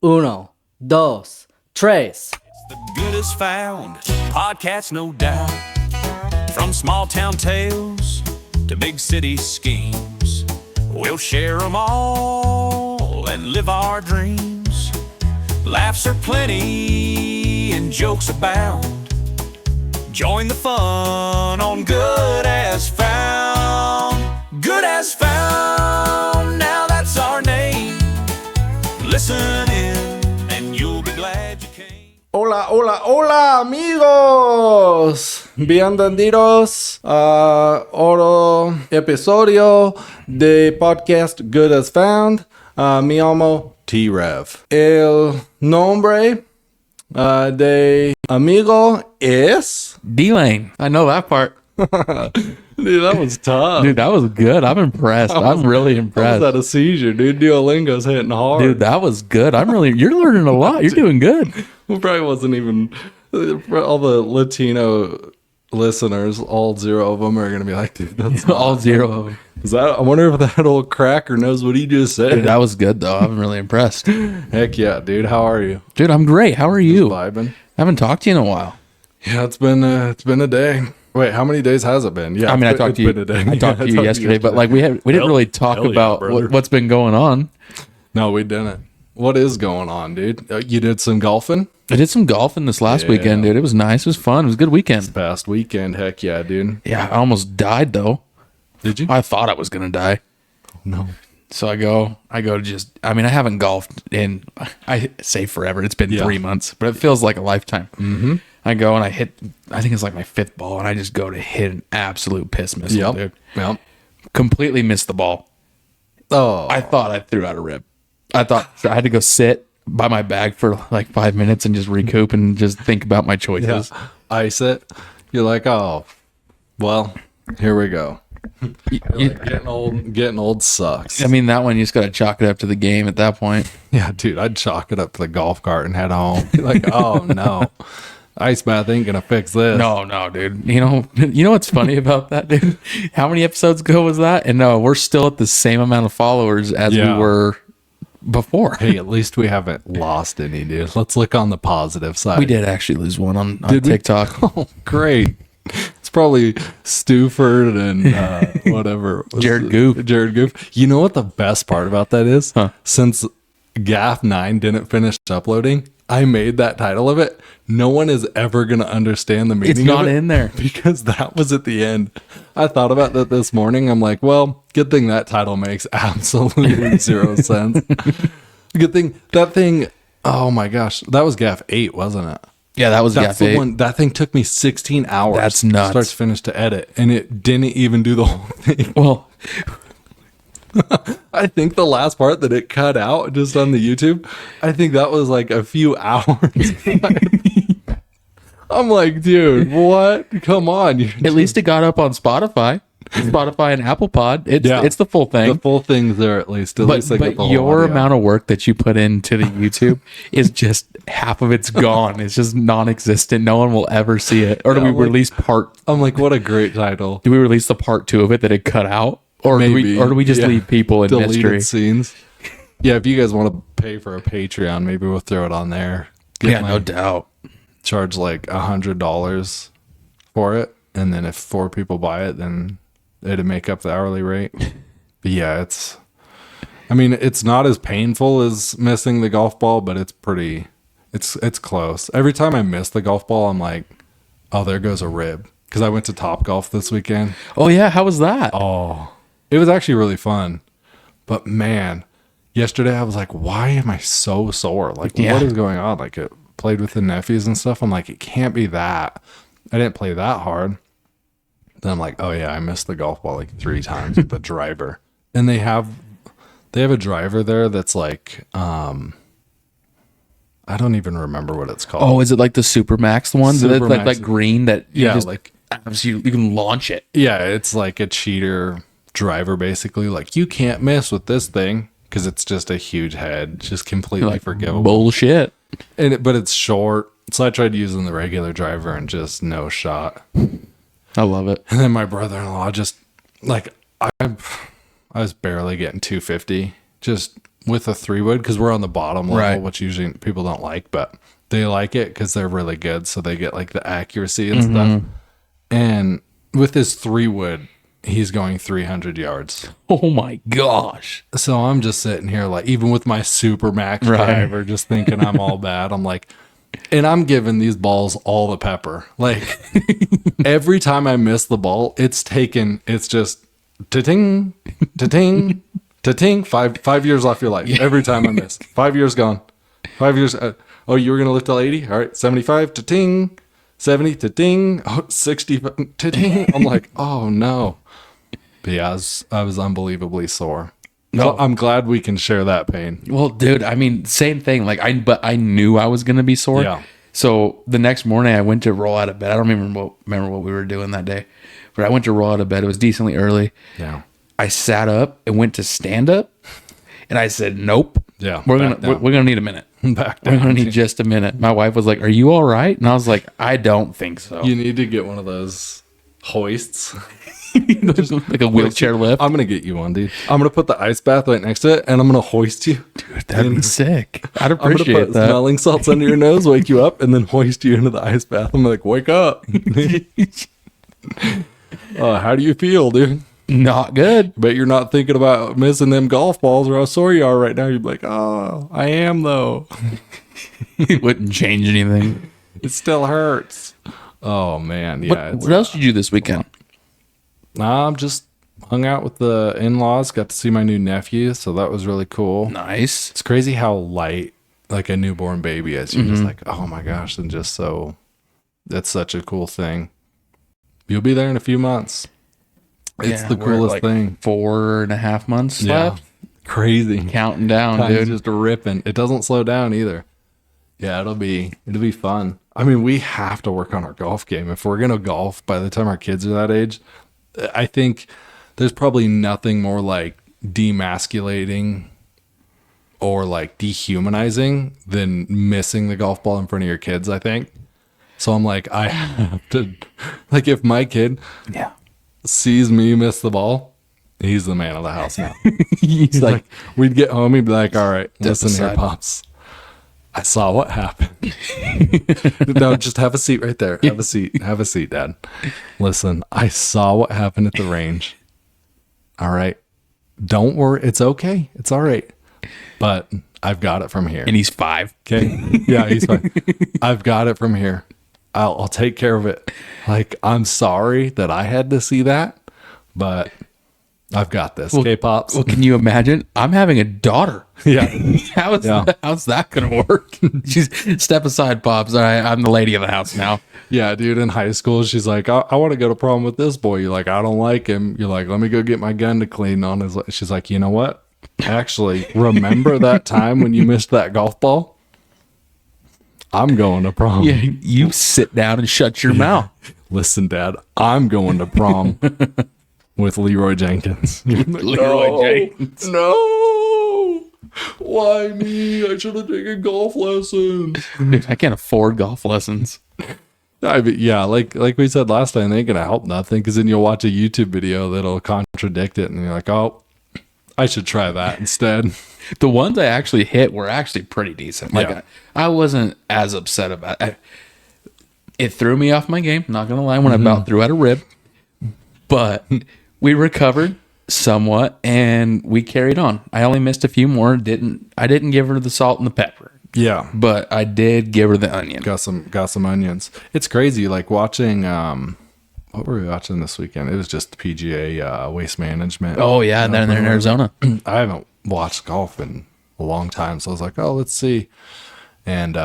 Uno, dos, tres. The good is found, podcast no doubt. From small town tales to big city schemes, we'll share them all and live our dreams. Laughs are plenty and jokes abound. Join the fun on Good as Found. Good as Found, now that's our name. Listen in and you'll be glad you came. Hola, hola, hola, amigos. Bienvenidos a otro episodio de podcast Good as Found. Me llamo T-Rev. El nombre de amigo es D-Lane. I know that part. Dude, that was tough. Dude, that was good. I'm impressed. I'm really I impressed. was at a seizure, dude. Duolingo's hitting hard. Dude, that was good. You're learning a lot. You're doing good. Well, probably wasn't even for all the Latino listeners. All zero of them are gonna be like, dude, that's All zero of them. Is that? I wonder if that old cracker knows what he just said. Dude, that was good though. I'm really impressed. Heck yeah, dude. How are you? Dude, I'm great. How are you? Vibing. I haven't talked to you in a while. Yeah, it's been a day. Wait, how many days has it been? Yeah, I mean, I talked to you. I talked to you yesterday, but like we didn't really talk hell yeah, about brother. what's been going on. No, we didn't. What is going on, dude? You did some golfing I did some golfing this last weekend, dude. It was nice. It was fun. It was a good weekend. past weekend. Heck yeah, dude. Yeah, I almost died though. Did you? I thought I was gonna die. No. So I go to just, I mean, I haven't golfed in, I say forever. It's been 3 months, but it feels like a lifetime. Mm-hmm. I go and I hit, I think it's like my fifth ball, and I just go to hit an absolute piss missile, dude. Yep. Completely missed the ball. Oh. I thought I threw out a rib. I thought I had to go sit by my bag for like 5 minutes and just recoup and just think about my choices. Yeah. Ice it. You're like, oh, well, here we go. Like, getting old sucks. I mean, that one, you just got to chalk it up to the game at that point. Yeah, dude, I'd chalk it up to the golf cart and head home. Like, oh no, ice bath ain't gonna fix this. No, dude. You know what's funny about that, dude? How many episodes ago was that? And no, we're still at the same amount of followers as we were before. Hey, at least we haven't lost any, dude. Let's look on the positive side. We did actually lose one on Did we? TikTok. Oh, great. It's probably Stuford and whatever. Jared Goof. You know what the best part about that is? Huh. Since GAF 9 didn't finish uploading, I made that title of it. No one is ever going to understand the meaning It's not of it in there. because that was at the end. I thought about that this morning. I'm like, well, good thing that title makes absolutely zero sense. Good thing that thing. Oh my gosh, that was GAF 8, wasn't it? Yeah, that was That's GAF the 8. one. That thing took me 16 hours. That's nuts. Start to finish to edit, and it didn't even do the whole thing. Well, I think the last part that it cut out just on the YouTube, I think that was like a few hours. I'm like, dude, what? Come on. at least it got up on Spotify and Apple Pod. It's the full thing. The full thing's there at least. At least I get the But whole your audio. amount of work that you put into the YouTube is just half of it's gone. It's just non-existent. No one will ever see it. Or do we release part? I'm like, what a great title. Do we release the part 2 of it that it cut out, or Maybe. do we just Yeah. leave people in Deleted mystery? scenes. Yeah, if you guys want to pay for a Patreon, maybe we'll throw it on there. No doubt. Charge like $100 for it, and then if 4 people buy it, then it'd make up the hourly rate. But yeah, it's not as painful as missing the golf ball, but it's close. Every time I miss the golf ball, I'm like, oh, there goes a rib, because I went to Top Golf this weekend. Oh yeah, how was that? Oh, it was actually really fun, but man, yesterday I was like, why am I so sore? Like, what is going on? Like, it played with the nephews and stuff. I'm like, it can't be that. I didn't play that hard. Then I'm like, oh yeah, I missed the golf ball like 3 times with the driver. And they have a driver there that's like, I don't even remember what it's called. Oh, is it like the Supermax one? Supermax. Like green that you just like, you can launch it. yeah, it's like a cheater driver basically. Like, you can't miss with this thing because it's just a huge head, just completely Like forgivable. bullshit. But it's short. So I tried using the regular driver and just no shot. I love it. And then my brother-in-law just like, I was barely getting 250, just with a 3-wood because we're on the bottom level, Right. which usually people don't like, but they like it because they're really good. So they get like the accuracy and stuff. And with his 3-wood, he's going 300 yards. Oh my gosh. So I'm just sitting here, like, even with my super max Right. driver, just thinking I'm all bad. I'm like, and I'm giving these balls all the pepper. Like, every time I miss the ball, it's just ta-ting, ta-ting, ta-ting. 5 years off your life. Every time I miss. 5 years gone. 5 years. Oh, you were going to lift till 80? All right, 75, ta-ting. 70, ta-ting. Oh, 60, ta-ting. I'm like, oh, no. But yeah, I was unbelievably sore. No, I'm glad we can share that pain. Well, dude, I mean, same thing. Like but I knew I was gonna be sore. Yeah. So the next morning I went to roll out of bed. I don't even remember what we were doing that day, but I went to roll out of bed. It was decently early. Yeah. I sat up and went to stand up, and I said, "Nope. Yeah. we're back gonna need a minute. back We're down. gonna need just a minute." My wife was like, "Are you all right?" And I was like, "I don't think so." You need to get one of those hoists. Like a wheelchair lift. I'm gonna get you one, dude. I'm gonna put the ice bath right next to it, and I'm gonna hoist you. Dude, that'd be sick. I'd I'm gonna appreciate put that. smelling salts under your nose, wake you up, and then hoist you into the ice bath. I'm like, wake up. How do you feel, dude? Not good. Bet you're not thinking about missing them golf balls or how sore you are right now. You'd be like, oh, I am though. It wouldn't change anything. It still hurts. Oh man, yeah. What else did you do this weekend? I'm just hung out with the in-laws. Got to see my new nephew, so that was really cool. Nice. It's crazy how light like a newborn baby is. You're just like, oh my gosh, and just so that's such a cool thing. You'll be there in a few months. It's the we're coolest like thing. 4.5 months left. Crazy. Counting down, Time's dude. just ripping. It doesn't slow down either. Yeah, it'll be fun. I mean, we have to work on our golf game. If we're gonna golf by the time our kids are that age, I think there's probably nothing more like demasculating or like dehumanizing than missing the golf ball in front of your kids, I think. So I'm like, I have to, like, if my kid Yeah. sees me miss the ball, he's the man of the house now. He's like, We'd get home, he'd be like, all right, listen here, aside. Pops. I saw what happened. No, just have a seat right there. Have a seat. Have a seat, Dad. Listen, I saw what happened at the range. All right. Don't worry. It's okay. It's all right. But I've got it from here. and he's 5. Okay. Yeah, he's fine. I've got it from here. I'll take care of it. Like, I'm sorry that I had to see that, but I've got this. Okay, Pops? Well, can you imagine? I'm having a daughter. Yeah. How's that gonna work? She's step aside, Pops. All right, I'm the lady of the house now. Yeah, dude, in high school, she's like, I want to go to prom with this boy. You're like, I don't like him. You're like, let me go get my gun to clean on his. She's like, you know what? Actually, remember that time when you missed that golf ball? I'm going to prom. Yeah, you sit down and shut your mouth. Listen, Dad, I'm going to prom with Leroy Jenkins. Leroy Jenkins. No. Why me? I should have taken golf lessons. Dude, I can't afford golf lessons. I mean, yeah, like we said last time, they ain't gonna help nothing because then you'll watch a YouTube video that'll contradict it, and you're like, oh, I should try that instead. The ones I actually hit were actually pretty decent. Like Yeah. I wasn't as upset about it. It threw me off my game. Not gonna lie, when I about threw out a rib, but we recovered somewhat and we carried on. I only missed a few more. I didn't give her the salt and the pepper, Yeah, but I did give her the onion. got some onions. It's crazy, like watching. What were we watching this weekend? It was just PGA Waste Management. Oh yeah, down there in Arizona. I haven't watched golf in a long time, so I was like, oh, let's see. And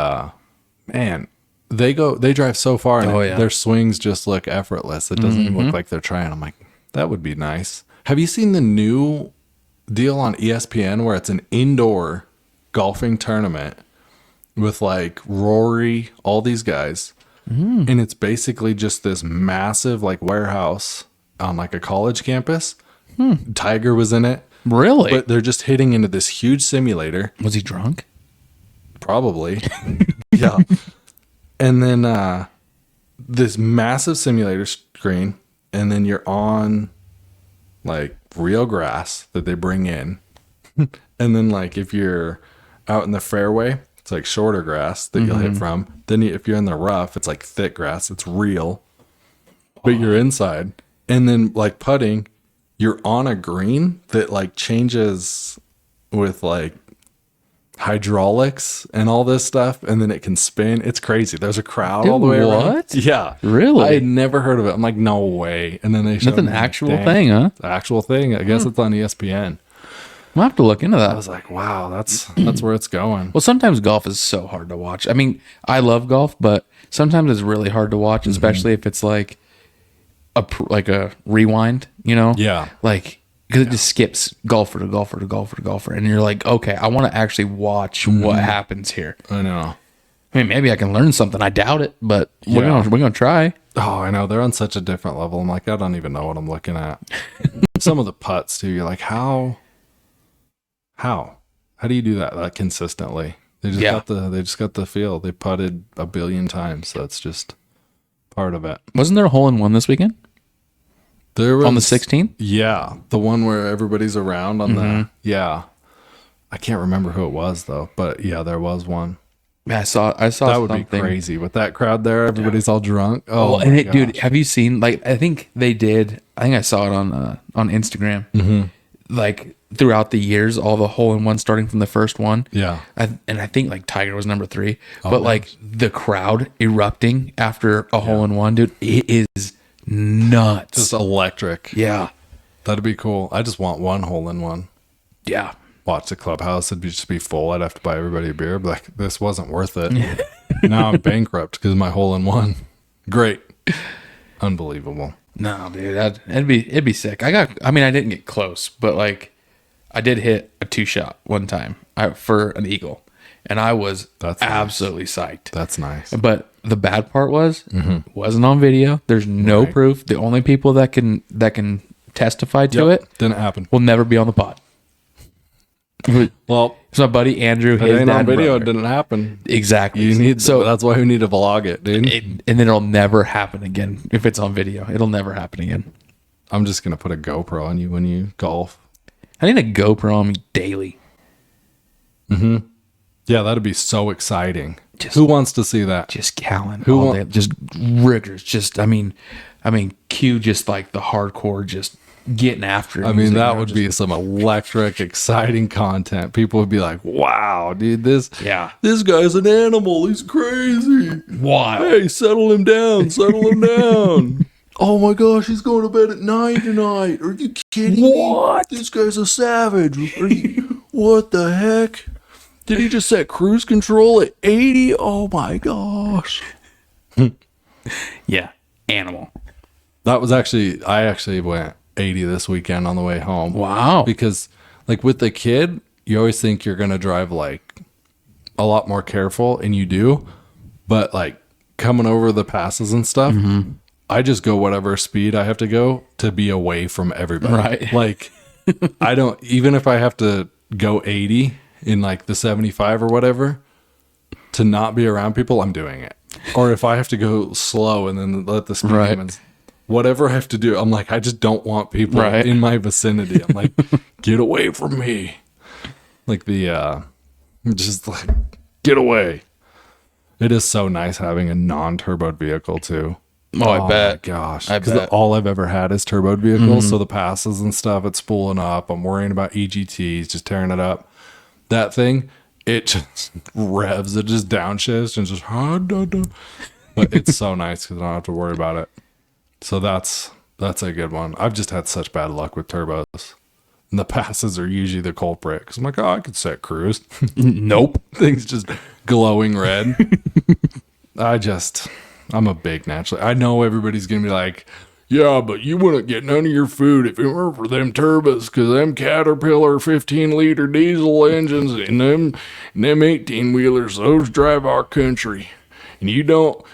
man, they drive so far, and Oh, yeah. their swings just look effortless. It doesn't even look like they're trying. I'm like, that would be nice. Have you seen the new deal on ESPN where it's an indoor golfing tournament with like Rory, all these guys, and it's basically just this massive like warehouse on like a college campus. Tiger was in it. Really? But they're just hitting into this huge simulator. Was he drunk? Probably. Yeah. And then this massive simulator screen, and then you're on like real grass that they bring in. And then like if you're out in the fairway, it's like shorter grass that you'll hit from. Then if you're in the rough, it's like thick grass. It's real, but you're inside. And then like putting, you're on a green that like changes with like hydraulics and all this stuff, and then it can spin. It's crazy. There's a crowd all the way around. What? Yeah. Really? I had never heard of it. I'm like, no way. And then they showed That's an me, actual dang, thing, huh? actual thing. I guess it's on ESPN. I'll have to look into I that. was like, wow, that's where it's going. Well, sometimes golf is so hard to watch. I mean, I love golf, but sometimes it's really hard to watch, especially if it's like a rewind, you know? Yeah. Like, because it just skips golfer to golfer to golfer to golfer. And you're like, okay, I want to actually watch what happens here. I know. I mean, maybe I can learn something. I doubt it, but we're gonna try. Oh, I know. They're on such a different level. I'm like, I don't even know what I'm looking at. Some of the putts too. You're like, how do you do that like consistently? They just got the feel. They putted a billion times. So that's just part of it. Wasn't there a hole in one this weekend? There was, On the 16th? Yeah, the one where everybody's around on the I can't remember who it was though, but yeah, there was one. Yeah, I saw That would something. be crazy with that crowd there. Everybody's all drunk. Oh, and my dude, gosh. have you seen? Like, I think they did. I think I saw it on Instagram. Like throughout the years, all the hole in one starting from the first one. Yeah. And I think like Tiger was number 3. But like the crowd erupting after a hole in one, dude, it is nuts. Just electric. Yeah. That'd be cool. I just want one hole in one. Yeah. Watch the clubhouse. It'd just be full. I'd have to buy everybody a beer. But like, this wasn't worth it. Now I'm bankrupt because of my hole in one. Great. Unbelievable. No, dude, it'd be sick. I didn't get close, but like I did hit a 2-shot one time for an eagle, and I was That's nice. absolutely psyched. That's nice. But the bad part was wasn't on video. There's no proof. The only people that can testify to it Didn't happen. will never be on the pod. Well, It's my buddy Andrew. it His ain't on dad video. It brother. didn't happen. Exactly. You need so that's why we need to vlog it, dude. and then it'll never happen again if it's on video. It'll never happen again. I'm just gonna put a GoPro on you when you golf. I need a GoPro on me daily. Yeah, that'd be so exciting. Just- Who wants to see that? Just Callan. Who All wa- day. Just riggers. Just I mean, Q just like the hardcore just getting after it. I mean, Music, that you know, would just- be some electric, exciting content. People would be like, "Wow, dude, this guy's an animal. He's crazy. wild. Hey, settle him down. Settle him down." Oh my gosh, he's going to bed at 9 tonight. Are you kidding me? This guy's a savage. What the heck? Did he just set cruise control at 80? Oh my gosh. Yeah, animal. That was I actually went 80 this weekend on the way home. Wow. Because like with the kid, you always think you're going to drive like a lot more careful, and you do. But like coming over the passes and stuff, I just go whatever speed I have to go to be away from everybody. Right. Like I don't, even if I have to go 80 in like the 75 or whatever to not be around people, I'm doing it. Or if I have to go slow and then let the speed Right. limits, whatever I have to do, I'm like, I just don't want people Right. in my vicinity. I'm like, get away from me. Like just like, get away. It is so nice having a non-turboed vehicle too. Oh, I bet. My gosh. I Because bet. all I've ever had is turboed vehicles. So the passes and stuff, it's spooling up. I'm worrying about EGTs, just tearing it up. That thing, it just revs. It just downshifts and just, but it's so nice because I don't have to worry about it. So that's a good one. I've just had such bad luck with turbos. And the passes are usually the culprit. Because I'm like, oh, I could set cruise. Nope. Things just glowing red. I'm a big naturally. I know everybody's going to be like, yeah, but you wouldn't get none of your food if it weren't for them turbos, because them Caterpillar 15-liter diesel engines and them 18-wheelers, those drive our country. And you don't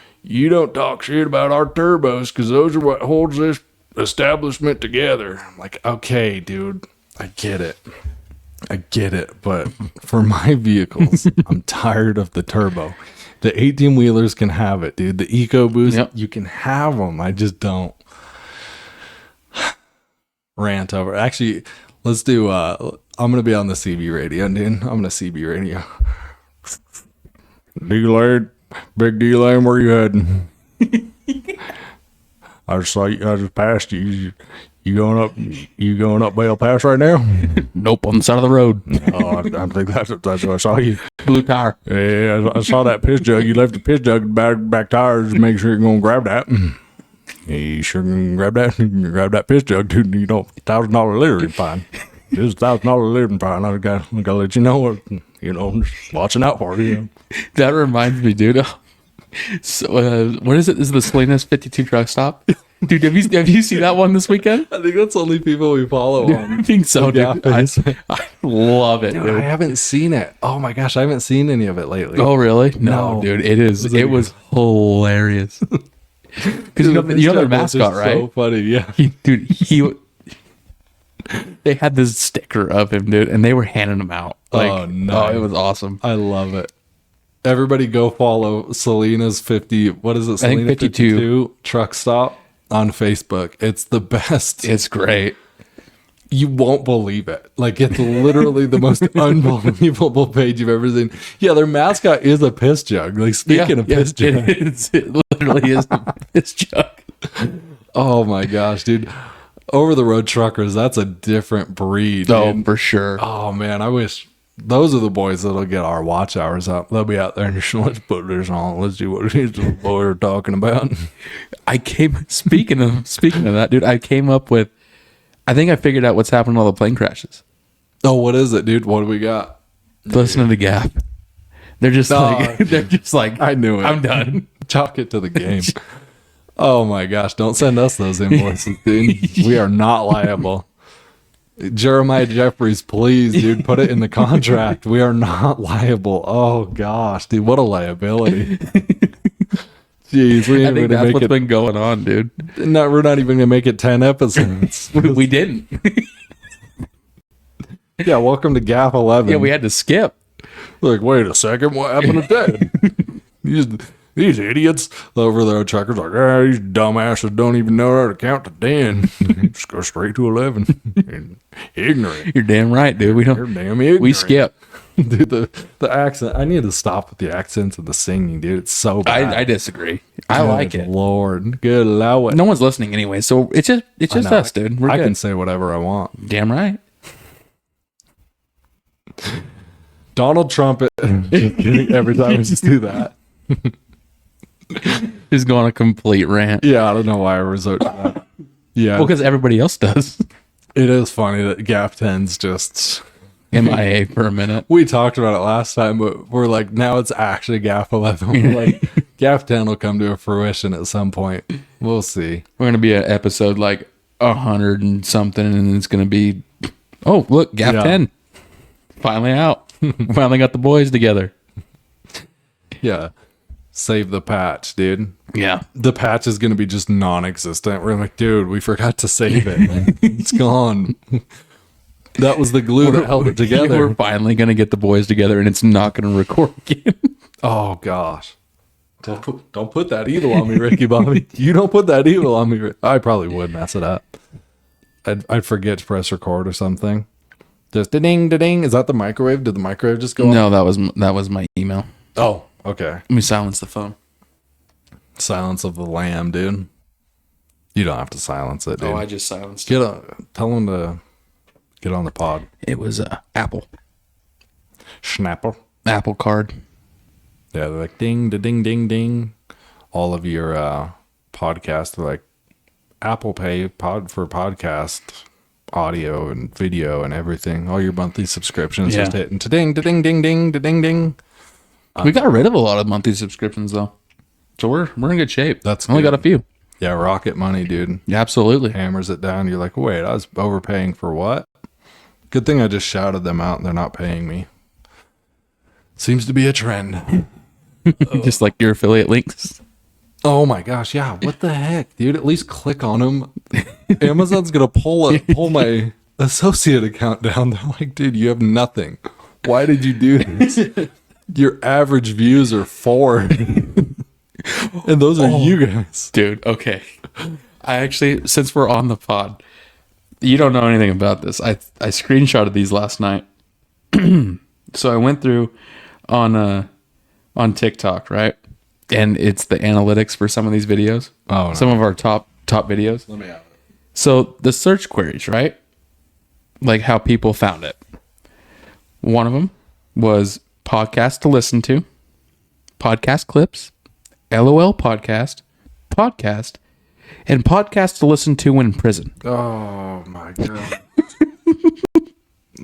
talk shit about our turbos, because those are what holds this establishment together. I'm like, okay, dude, I get it. But for my vehicles, I'm tired of the turbo. The 18-wheelers can have it, dude. The EcoBoost, Yep. you can have them. I just don't. Rant over. Actually, let's do. I'm gonna be on the CB radio, dude. I'm gonna CB radio. D-Lane, big D-Lane, where you heading? I just saw you. I just passed you. You going up? You going up Bale Pass right now? Nope, on the side of the road. Oh, I think that's what I saw you. Blue tire. Yeah, I saw that piss jug. You left the piss jug in the back tires. Make sure you're gonna grab that. Yeah, you sure can grab that. Grab that piss jug, dude. You know, $1,000 living fine. This is $1,000 living fine. I gotta let you know. You know, just watching out for you. That reminds me, dude. So, what is it? This is the Celina's 52 truck stop. Dude, have you seen that one this weekend? I think that's only people we follow I think so, dude. I love it, dude. I haven't seen it. Oh my gosh, I haven't seen any of it lately. Oh, really? No, No. dude. It was hilarious. Because you know their mascot, right? So funny, yeah. They had this sticker of him, dude, and they were handing them out. Like, Oh, nice. it was awesome. I love it. Everybody go follow Celina's 50. What is it? I think Celina 52 truck stop on Facebook. It's the best. It's great. You won't believe it. Like, it's literally the most unbelievable page you've ever seen. Yeah, their mascot is a piss jug. Like, speaking of piss jug. It literally is a piss jug. Oh my gosh, dude. Over the road truckers, that's a different breed. Oh, dude. for sure. Oh man, I wish those are the boys that'll get our watch hours up. They'll be out there and just let's put this on. Let's see what it is the boy are talking about. Speaking of that, dude, I came up with, I think I figured out what's happened to all the plane crashes. Oh, what is it, dude? What do we got? Listen to the GAF. They're just like, I knew it. I'm done. Chalk it to the game. Oh my gosh, don't send us those invoices, dude. We are not liable. Jeremiah Jeffries, please, dude, put it in the contract. We are not liable. Oh gosh, dude, what a liability. Jeez, we I ain't think gonna that's make what's it. been going on, dude. No, we're not even gonna make it 10 episodes. We didn't. Yeah, welcome to GAF 11. Yeah, we had to skip. Like, wait a second, what happened to that? These idiots over there, truckers, like, these dumbasses don't even know how to count to 10. Just go straight to 11. Ignorant. You're damn right, dude. We You're don't. damn ignorant. We skip. Dude, the accent. I need to stop with the accents and the singing, dude. It's so bad. I disagree. I like it. Lord, good Lord. No one's listening anyway, so it's just know. us, dude. We're I good. can say whatever I want. Damn right. Donald Trump. Every time we just do that. Is going on a complete rant. Yeah, I don't know why I resort to that. Yeah, Well, because everybody else does. it is funny that GAF 10's just. MIA for a minute. We talked about it last time, but we're like, now it's actually GAF 11. We're like, GAF 10 will come to a fruition at some point. We'll see. We're gonna be an episode like 100 and something, and it's gonna be, oh look, GAF Yeah. 10, finally out. Finally got the boys together. Yeah. Save the patch, dude. Yeah. The patch is going to be just non-existent. We're like, dude, we forgot to save it. Like, it's gone. That was the glue that held it together. We're finally gonna get the boys together, and it's not gonna record again. Oh gosh. Don't put that evil on me, Ricky Bobby. You don't put that evil on me. I probably would mess it up. I'd forget to press record or something. Just ding, ding. Is that the microwave? Did the microwave just go off? No, that was my email. Oh, okay. Let me silence the phone. Silence of the lamb, dude. You don't have to silence it, dude. Oh, I just silenced it. Tell him to get on the pod. It was Apple Schnapper. card. Yeah, they're like ding, ding, ding, ding. All of your podcasts are like Apple Pay for podcast audio and video and everything. All your monthly subscriptions Yeah. just hitting ding, ding, ding, ding, ding, ding. We got rid of a lot of monthly subscriptions though, so we're in good shape. That's only good. got a few. Yeah, rocket money, dude. Yeah, absolutely. Hammers it down. You're like, wait, I was overpaying for what? Good thing I just shouted them out and they're not paying me. Seems to be a trend. Just like your affiliate links. Oh my gosh, yeah. What the heck, dude? At least click on them. Amazon's gonna pull my associate account down. They're like, dude, you have nothing. Why did you do this? Your average views are 4. And those are you guys. Dude, okay. I actually, since we're on the pod, You don't know anything about this. I screenshotted these last night. So I went through on TikTok, right? And it's the analytics for some of these videos. Oh, no. Some of our top videos. Let me have it. So the search queries, right? Like how people found it. One of them was podcast to listen to, podcast clips, LOL podcast, and podcast to listen to when in prison. Oh my god.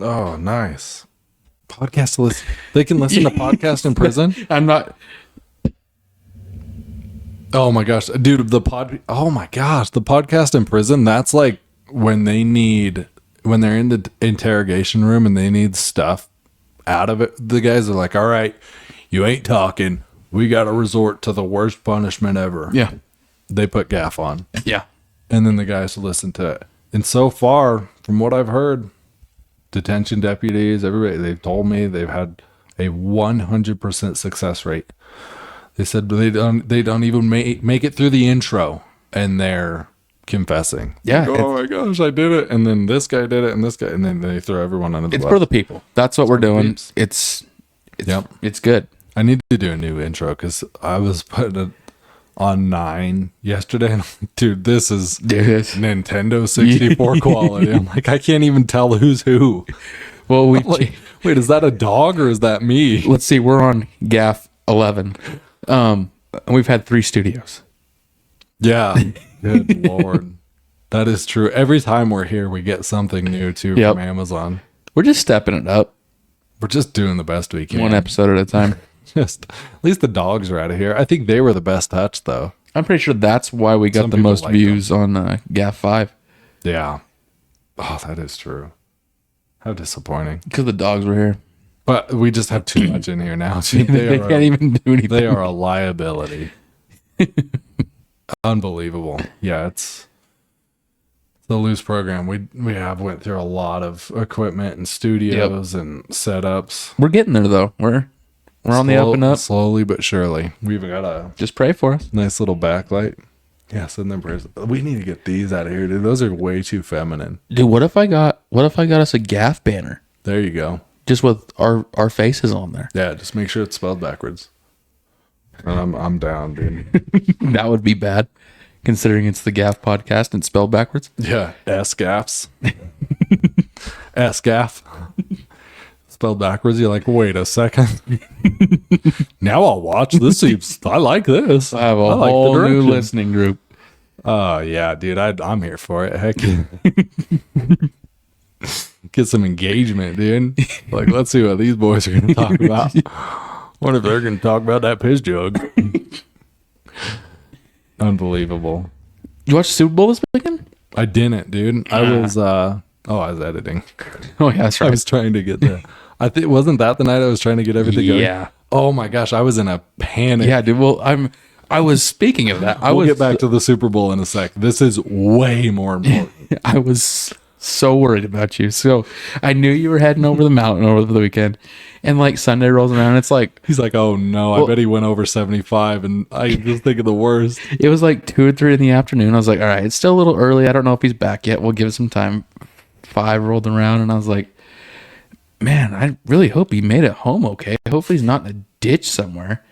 Oh, nice. Podcast to listen. They can listen to podcast in prison? I'm not. Oh my gosh, dude, oh my gosh, the podcast in prison, that's like when they're in the interrogation room and they need stuff out of it. The guys are like, all right, you ain't talking. We got to resort to the worst punishment ever. Yeah. They put GAF on. Yeah. And then the guys listen to it. And so far, from what I've heard, detention deputies, everybody, they've told me they've had a 100% success rate. They said they don't even make it through the intro and they're confessing. Yeah. Oh my gosh, I did it. And then this guy did it and this guy. And then they throw everyone under the bus. It's for the people. That's what we're doing. Peeps. It's good. I need to do a new intro because I was putting it on 9 yesterday. And I'm like, dude, this is Nintendo 64 quality. I'm like, I can't even tell who's who. Well, Like, wait, is that a dog or is that me? let's see. We're on GAF 11. And we've had 3 studios. Yeah. Good Lord. That is true. Every time we're here, we get something new too Yep. from Amazon. We're just stepping it up We're just doing the best we can. one episode at a time. Just at least the dogs are out of here. I think they were the best touch though. I'm pretty sure that's why we got Some the people most like views on GAF 5 Yeah. Oh, that is true. How disappointing. because the dogs were here. But we just have too much in here now. Dude. They can't even do anything. They are a liability. Unbelievable. Yeah, it's the loose program. We have went through a lot of equipment and studios and setups. We're getting there though. We're on the up and up. Slowly but surely. We've got a Just pray for us. nice little backlight. Yeah, send them prayers. We need to get these out of here, dude. Those are way too feminine. Dude, what if I got us a GAF banner There you go. just with our faces on there? Yeah, just make sure it's spelled backwards. I'm down, dude. That would be bad, considering it's the GAF podcast and spelled backwards. Yeah, S-gaffs. S-gaff. Spelled backwards. You're like, wait a second. Now I'll watch. This seems, I like this. I have a like the whole new direction. listening group. Oh, yeah, dude. I'm here for it. Heck yeah. Get some engagement, dude. Like, let's see what these boys are going to talk about. What if they're going to talk about that piss jug? Unbelievable. You watched Super Bowl this weekend? I didn't, dude. I was editing. Oh yeah, that's I right. was trying to get the. Wasn't that the night I was trying to get everything going? Yeah. Oh my gosh, I was in a panic. Yeah, dude. Well, I was speaking of that. We'll get back to the Super Bowl in a sec. This is way more important. I was so worried about you. So I knew you were heading over the mountain over the weekend, and like Sunday rolls around, it's like He's like, oh no, I bet he went over 75, and I just think of the worst. it was like 2 or 3 in the afternoon. I was like, all right, it's still a little early. I don't know if he's back yet. We'll give it some time. 5 rolled around, and I was like, man, I really hope he made it home okay. Hopefully he's not in a ditch somewhere.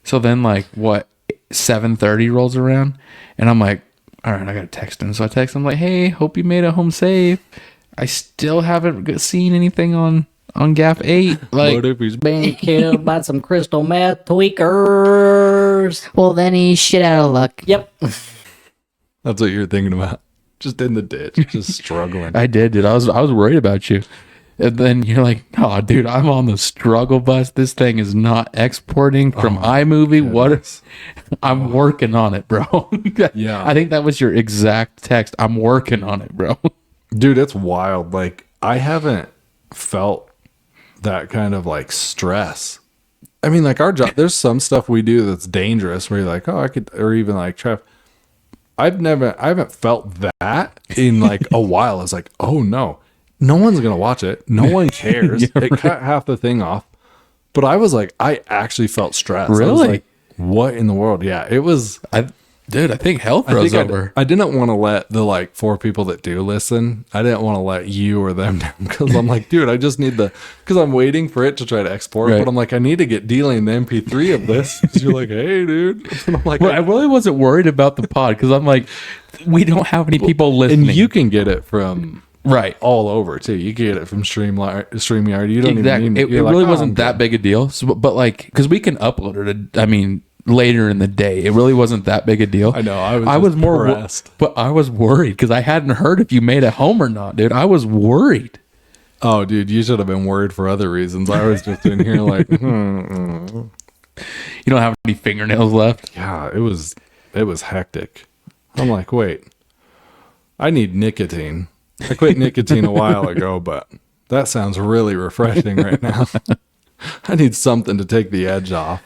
So then like 7:30 rolls around, and I'm like, all right, I gotta text him. So I text him like, hey, hope you made it home safe. I still haven't seen anything on GAF 8. Like, What if he's Being killed by some crystal meth tweakers. Well, then he's shit out of luck. Yep. That's what you're thinking about. Just in the ditch, just struggling. I did, dude. I was worried about you. And then you're like, oh, dude, I'm on the struggle bus. This thing is not exporting from iMovie. What? I'm working on it, bro. Yeah. I think that was your exact text. I'm working on it, bro. Dude, it's wild. Like, I haven't felt that kind of like stress. I mean, like our job, there's some stuff we do that's dangerous where you're like, oh, I could, or even like traffic. I haven't felt that in like a while. It's like, oh no one's going to watch it. No one cares. It cut half the thing off. But I was like, I actually felt stressed. I was Really? like, what in the world? Yeah, it was. Dude, I think hell I froze think over. I didn't want to let the like 4 people that do listen, I didn't want to let you or them down because I'm like, dude, I just need because I'm waiting for it to try to export, Right. but I'm like, I need to get dealing the MP3 of this. 'Cause you're like, hey, dude. And I'm like, Well, I really wasn't worried about the pod because I'm like, we don't have any people listening. and you can get it from right. all over too. You can get it from StreamYard. You don't Exactly. even need It really wasn't that big a deal. So, but like, because we can upload it. I mean, later in the day, it really wasn't that big a deal. I know. I was more, pressed. but I was worried because I hadn't heard if you made it home or not, dude. I was worried. Oh, dude, you should have been worried for other reasons. I was just in here like, You don't have any fingernails left. yeah, it was hectic. I'm like, wait, I need nicotine. I quit nicotine a while ago, but that sounds really refreshing right now. I need something to take the edge off.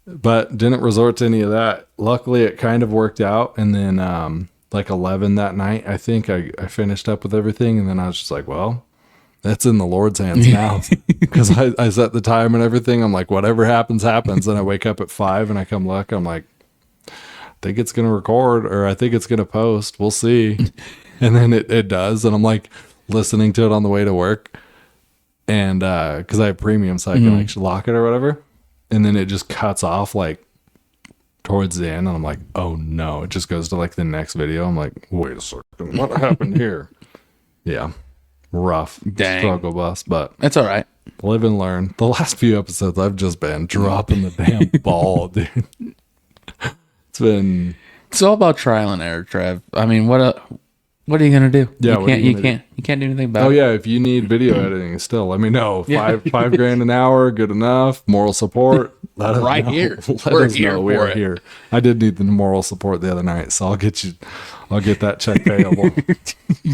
But didn't resort to any of that. Luckily, it kind of worked out. And then like 11 that night, I think I finished up with everything. And then I was just like, well, that's in the Lord's hands now. Because I set the time and everything. I'm like, whatever happens, happens. And I wake up at 5 and I come look. I'm like, I think it's going to record or I think it's going to post. We'll see. And then it does. And I'm like listening to it on the way to work. And because I have premium, so I can actually lock it or whatever. And then it just cuts off like towards the end. And I'm like, oh no. It just goes to like the next video. I'm like, wait a second. What happened here? Yeah. Rough. Dang. Struggle bus. But That's all right. live and learn. The last few episodes, I've just been dropping the damn ball, dude. It's been. It's all about trial and error, Trev. I mean, what are you gonna do? Yeah, what are you you gonna can't do anything about Oh it. yeah, if you need video editing, still let me know. Five grand an hour, good enough. Moral support, let us Right know. here. Let We're us here know. for We're it. here. I did need the moral support the other night, so I'll get that check payable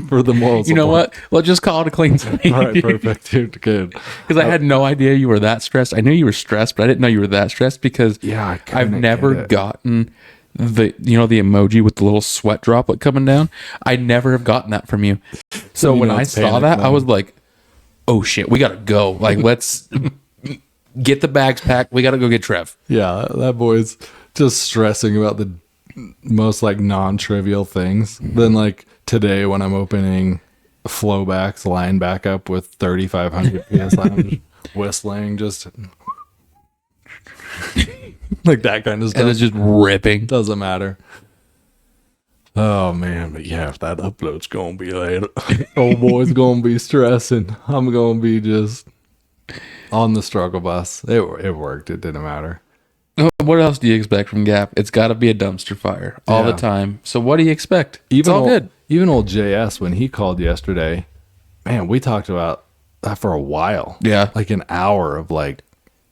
for the moral support. You know what? Let's just call it a clean sweep. All right, perfect, dude. Good. Because I had no idea you were that stressed. I knew you were stressed, but I didn't know you were that stressed because Yeah, I I've couldn't never get it. gotten the emoji with the little sweat droplet coming down. I never have gotten that from you. So You when know I it's saw panic that, I mode. was like, "Oh shit, we gotta go! Like, let's get the bags packed. We gotta go get Trev." Yeah, that boy's just stressing about the most like non-trivial things. Then like today when I'm opening Flowback's line back up with 3,500 PSI, I'm just whistling, just like that kind of stuff. And it's just ripping. Doesn't matter. Oh man, but yeah, if that upload's gonna be late, old boy's gonna be stressing. I'm gonna be just on the struggle bus. It worked. It didn't matter. What else do you expect from Gap? It's got to be a dumpster fire all the Yeah. time. So what do you expect? It's Even all old, good. Even old JS when he called yesterday, man, we talked about that for a while. Yeah. like an hour of like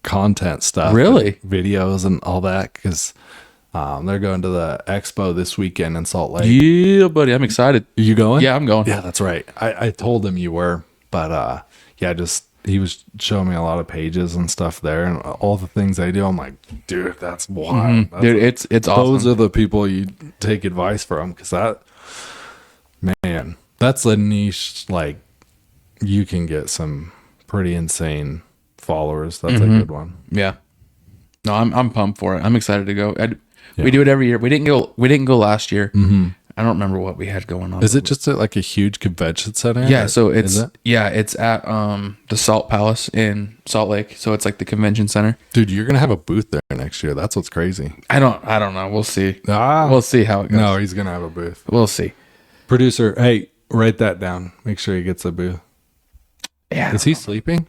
content stuff, Really? and videos and all that because they're going to the Expo this weekend in Salt Lake. Yeah, buddy, I'm excited. Are you going? Yeah, I'm going. Yeah, that's right. I told him you were, but yeah, just he was showing me a lot of pages and stuff there and all the things they do. I'm like, dude, that's wild. That's Dude, it's those awesome. are the people you take advice from because that's a niche. Like you can get some pretty insane followers. That's a good one. Yeah. No, I'm pumped for it. I'm excited to go. We do it every year. We didn't go last year. I don't remember what we had going on. Is it just at like a huge convention center? Yeah, or so is it's it's at the Salt Palace in Salt Lake. So it's like the convention center. dude, you're gonna have a booth there next year. That's what's crazy. I don't know. We'll see. Ah, We'll see how it goes. no, he's gonna have a booth. We'll see. Producer, hey, write that down. Make sure he gets a booth. Yeah. Is he sleeping?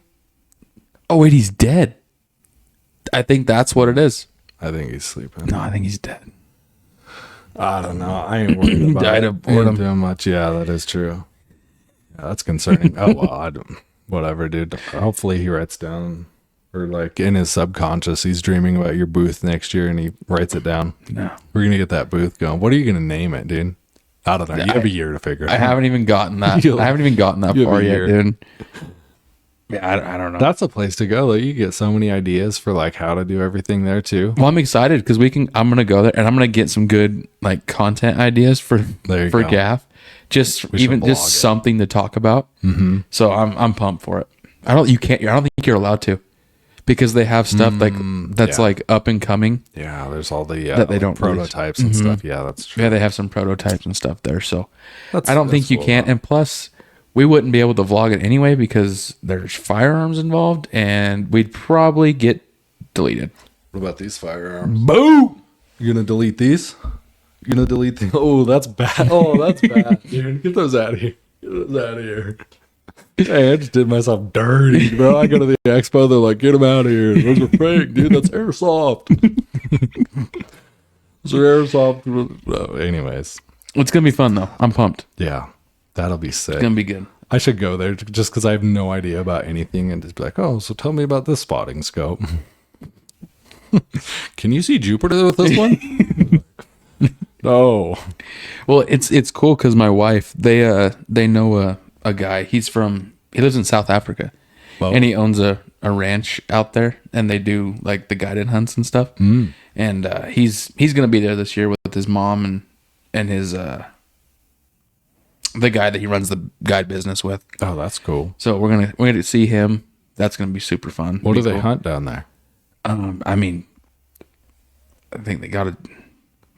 Oh wait, he's dead. I think that's what it is. I think he's sleeping. No, I think he's dead. I don't know. I ain't worried about Died it. of boredom. Ain't doing much. Yeah, that is true. Yeah, that's concerning. Oh well, I don't. Whatever, dude. Hopefully he writes down, or like in his subconscious, he's dreaming about your booth next year, and he writes it down. No. We're gonna get that booth going. What are you gonna name it, dude? I don't know. You have a year to figure it I out. haven't even gotten that. You'll- I haven't even gotten that you have far a yet, year. dude. Yeah, I don't know. That's a place to go though. You get so many ideas for like how to do everything there too. Well, I'm excited because I'm gonna go there and I'm gonna get some good like content ideas for There you for go. GAF. Just We should even blog just it. something to talk about. Mm-hmm. So I'm pumped for it. I don't think you're allowed to because they have stuff like that's like up and coming. Yeah, there's all the That they don't prototypes and stuff. Yeah, that's true. Yeah, they have some prototypes and stuff there. So That's- I don't think that's you cool, can. though. And plus, we wouldn't be able to vlog it anyway because there's firearms involved, and we'd probably get deleted. What about these firearms? Boom! You gonna delete these? You gonna delete these? Oh, that's bad. Oh, that's bad, dude. Get those out of here. Get those out of here. Hey, I just did myself dirty, bro. I go to the expo, they're like, get them out of here. Those are fake, dude. That's airsoft. Those are airsoft. Anyways. It's gonna be fun though. I'm pumped. Yeah, that'll be sick. It's gonna be good. I should go there just because I have no idea about anything and just be like, oh, so tell me about this spotting scope. Can you see Jupiter with this one? No. Well, it's cool because my wife they know a guy. He lives in South Africa, and he owns a ranch out there, and they do like the guided hunts and stuff. And he's gonna be there this year with his mom and his the guy that he runs the guide business with. Oh, that's cool. So we're gonna see him. That's gonna be super fun. What do they cool. hunt down there? I mean, I think they got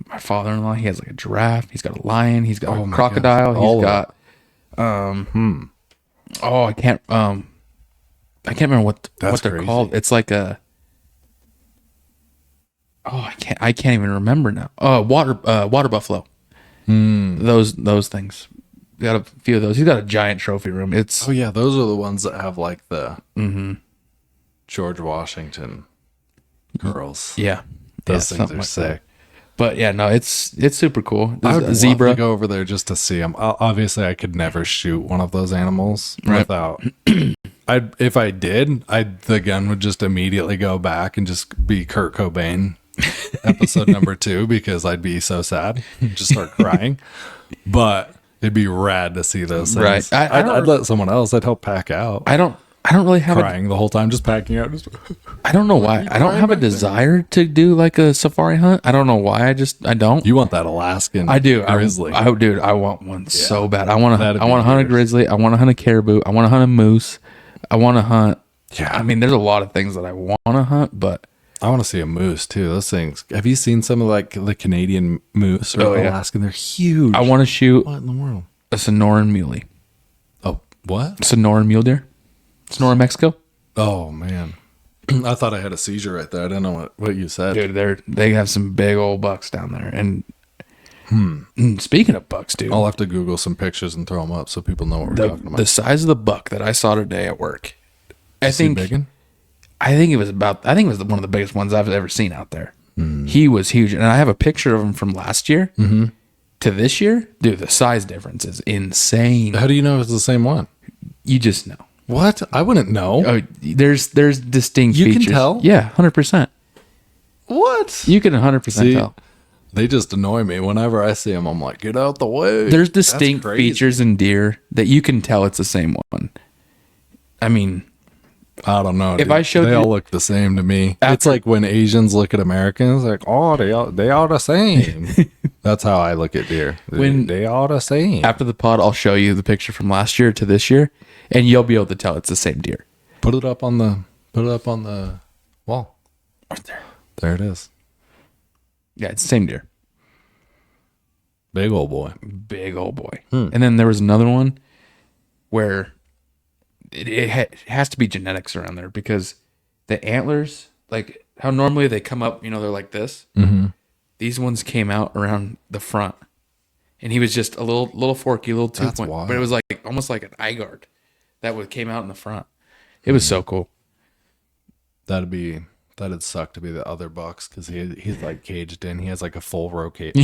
my father-in-law, he has like a giraffe, he's got a lion, he's got a my crocodile, gosh. All he's of got oh, I can't remember what they're crazy. called. It's like a I can't even remember now. Water buffalo. Those things. Got a few of those. He's got a giant trophy room. It's Oh, yeah, those are the ones that have like the George Washington girls. yeah. Those yeah, things something are like sick. that. But yeah, no, it's super cool. I There's would a love zebra. to go over there just to see them. Obviously, I could never shoot one of those animals Right. without. If I did, the gun would just immediately go back and just be Kurt Cobain, episode number 2, because I'd be so sad, just start crying. But it'd be rad to see those things. Right. I'd let someone else. I'd help pack out. I don't really have Crying the whole time, just packing out. Just I don't know why. I don't have a desire to do like a safari hunt. I don't know why. I don't. you want that Alaskan? I do. grizzly. Dude, I want one so bad. I want to That'd be hunt a yours. grizzly. I want to hunt a caribou. I want to hunt a moose. I want to hunt. Yeah. I mean, there's a lot of things that I want to hunt, but I want to see a moose too. Those things. Have you seen some of like the Canadian moose or Oh, yeah. Alaskan? They're huge. I want to shoot What in the world? a Sonoran muley. Oh, what? Sonoran mule deer. Sonora, Mexico. Oh man, I thought I had a seizure right there. I didn't know what you said. Dude, they have some big old bucks down there. And speaking of bucks, dude, I'll have to Google some pictures and throw them up so people know what we're talking about. the size of the buck that I saw today at work, I Is he think biggin? it was one of the biggest ones I've ever seen out there. He was huge, and I have a picture of him from last year to this year. Dude, the size difference is insane. How do you know it's the same one? You just know. What? I wouldn't know. Oh, there's distinct You can features. tell? Yeah, 100%. What? You can 100% See, tell. they just annoy me. Whenever I see them, I'm like, get out the way. There's That's distinct crazy. features in deer that you can tell it's the same one. I mean, I don't know. If I showed they you- all look the same to me. It's After- like when Asians look at Americans, like, oh, they are the same. That's how I look at deer. When- they are the same. after the pod, I'll show you the picture from last year to this year, and you'll be able to tell it's the same deer. Put it up on the wall. Right there. There it is. Yeah, it's the same deer. Big old boy. Big old boy. And then there was another one where it has to be genetics around there because the antlers, like how normally they come up, they're like this. Mm-hmm. These ones came out around the front, and he was just a little forky, little 2 That's point, wild. but it was like almost like an eye guard that came out in the front. It was so cool. That'd suck to be the other bucks because he's like caged in. He has like a full roll cage.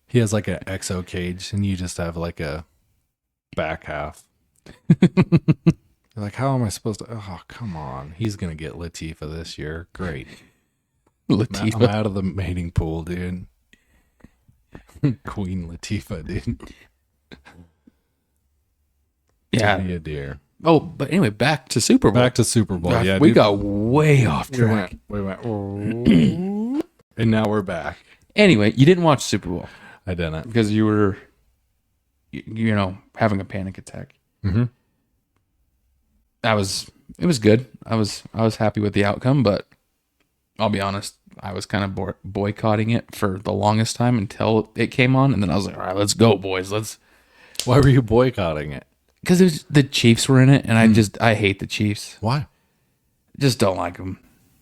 He has like an exo cage, and you just have like a back half. You're like, how am I supposed to? Oh, come on. He's gonna get Latifah this year. Great. I'm Latifah. out of the mating pool, dude. Queen Latifah, dude. Yeah. Be a deer. Oh, but anyway, back to Super Bowl. Back to Super Bowl. Yeah, we dude. got way off We track. went. And now we're back. Anyway, you didn't watch Super Bowl I didn't. because you were, having a panic attack. Mhm. It was good. I was happy with the outcome, but I'll be honest. I was kind of boycotting it for the longest time until it came on, and then I was like, all right, let's go, boys. Why were you boycotting it? Because the Chiefs were in it, and I hate the Chiefs. Why? Just don't like them.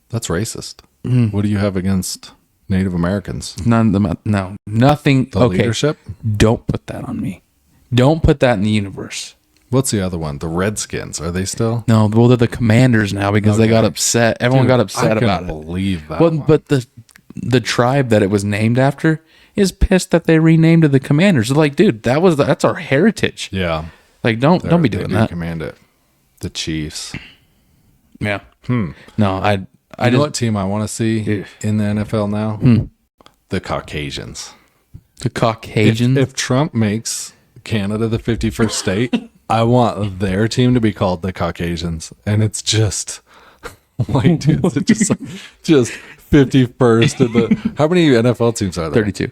That's racist. What do you have against Native Americans? None of them. No, nothing. The leadership? Don't put that on me. Don't put that in the universe. What's the other one? The Redskins. Are they still? No, well, they're the Commanders now because they got upset. Everyone got upset about it. I can't believe that. Well, one. but the tribe that it was named after is pissed that they renamed it the Commanders. They're like, dude, that's our heritage. Yeah. Like, don't be doing that. Command it. The Chiefs. Yeah. No, I You know what team I want to see in the NFL now? The Caucasians. The Caucasians. If Trump makes Canada the 51st state, I want their team to be called the Caucasians, and it's just white dudes. It's just 51st. How many NFL teams are there? 32.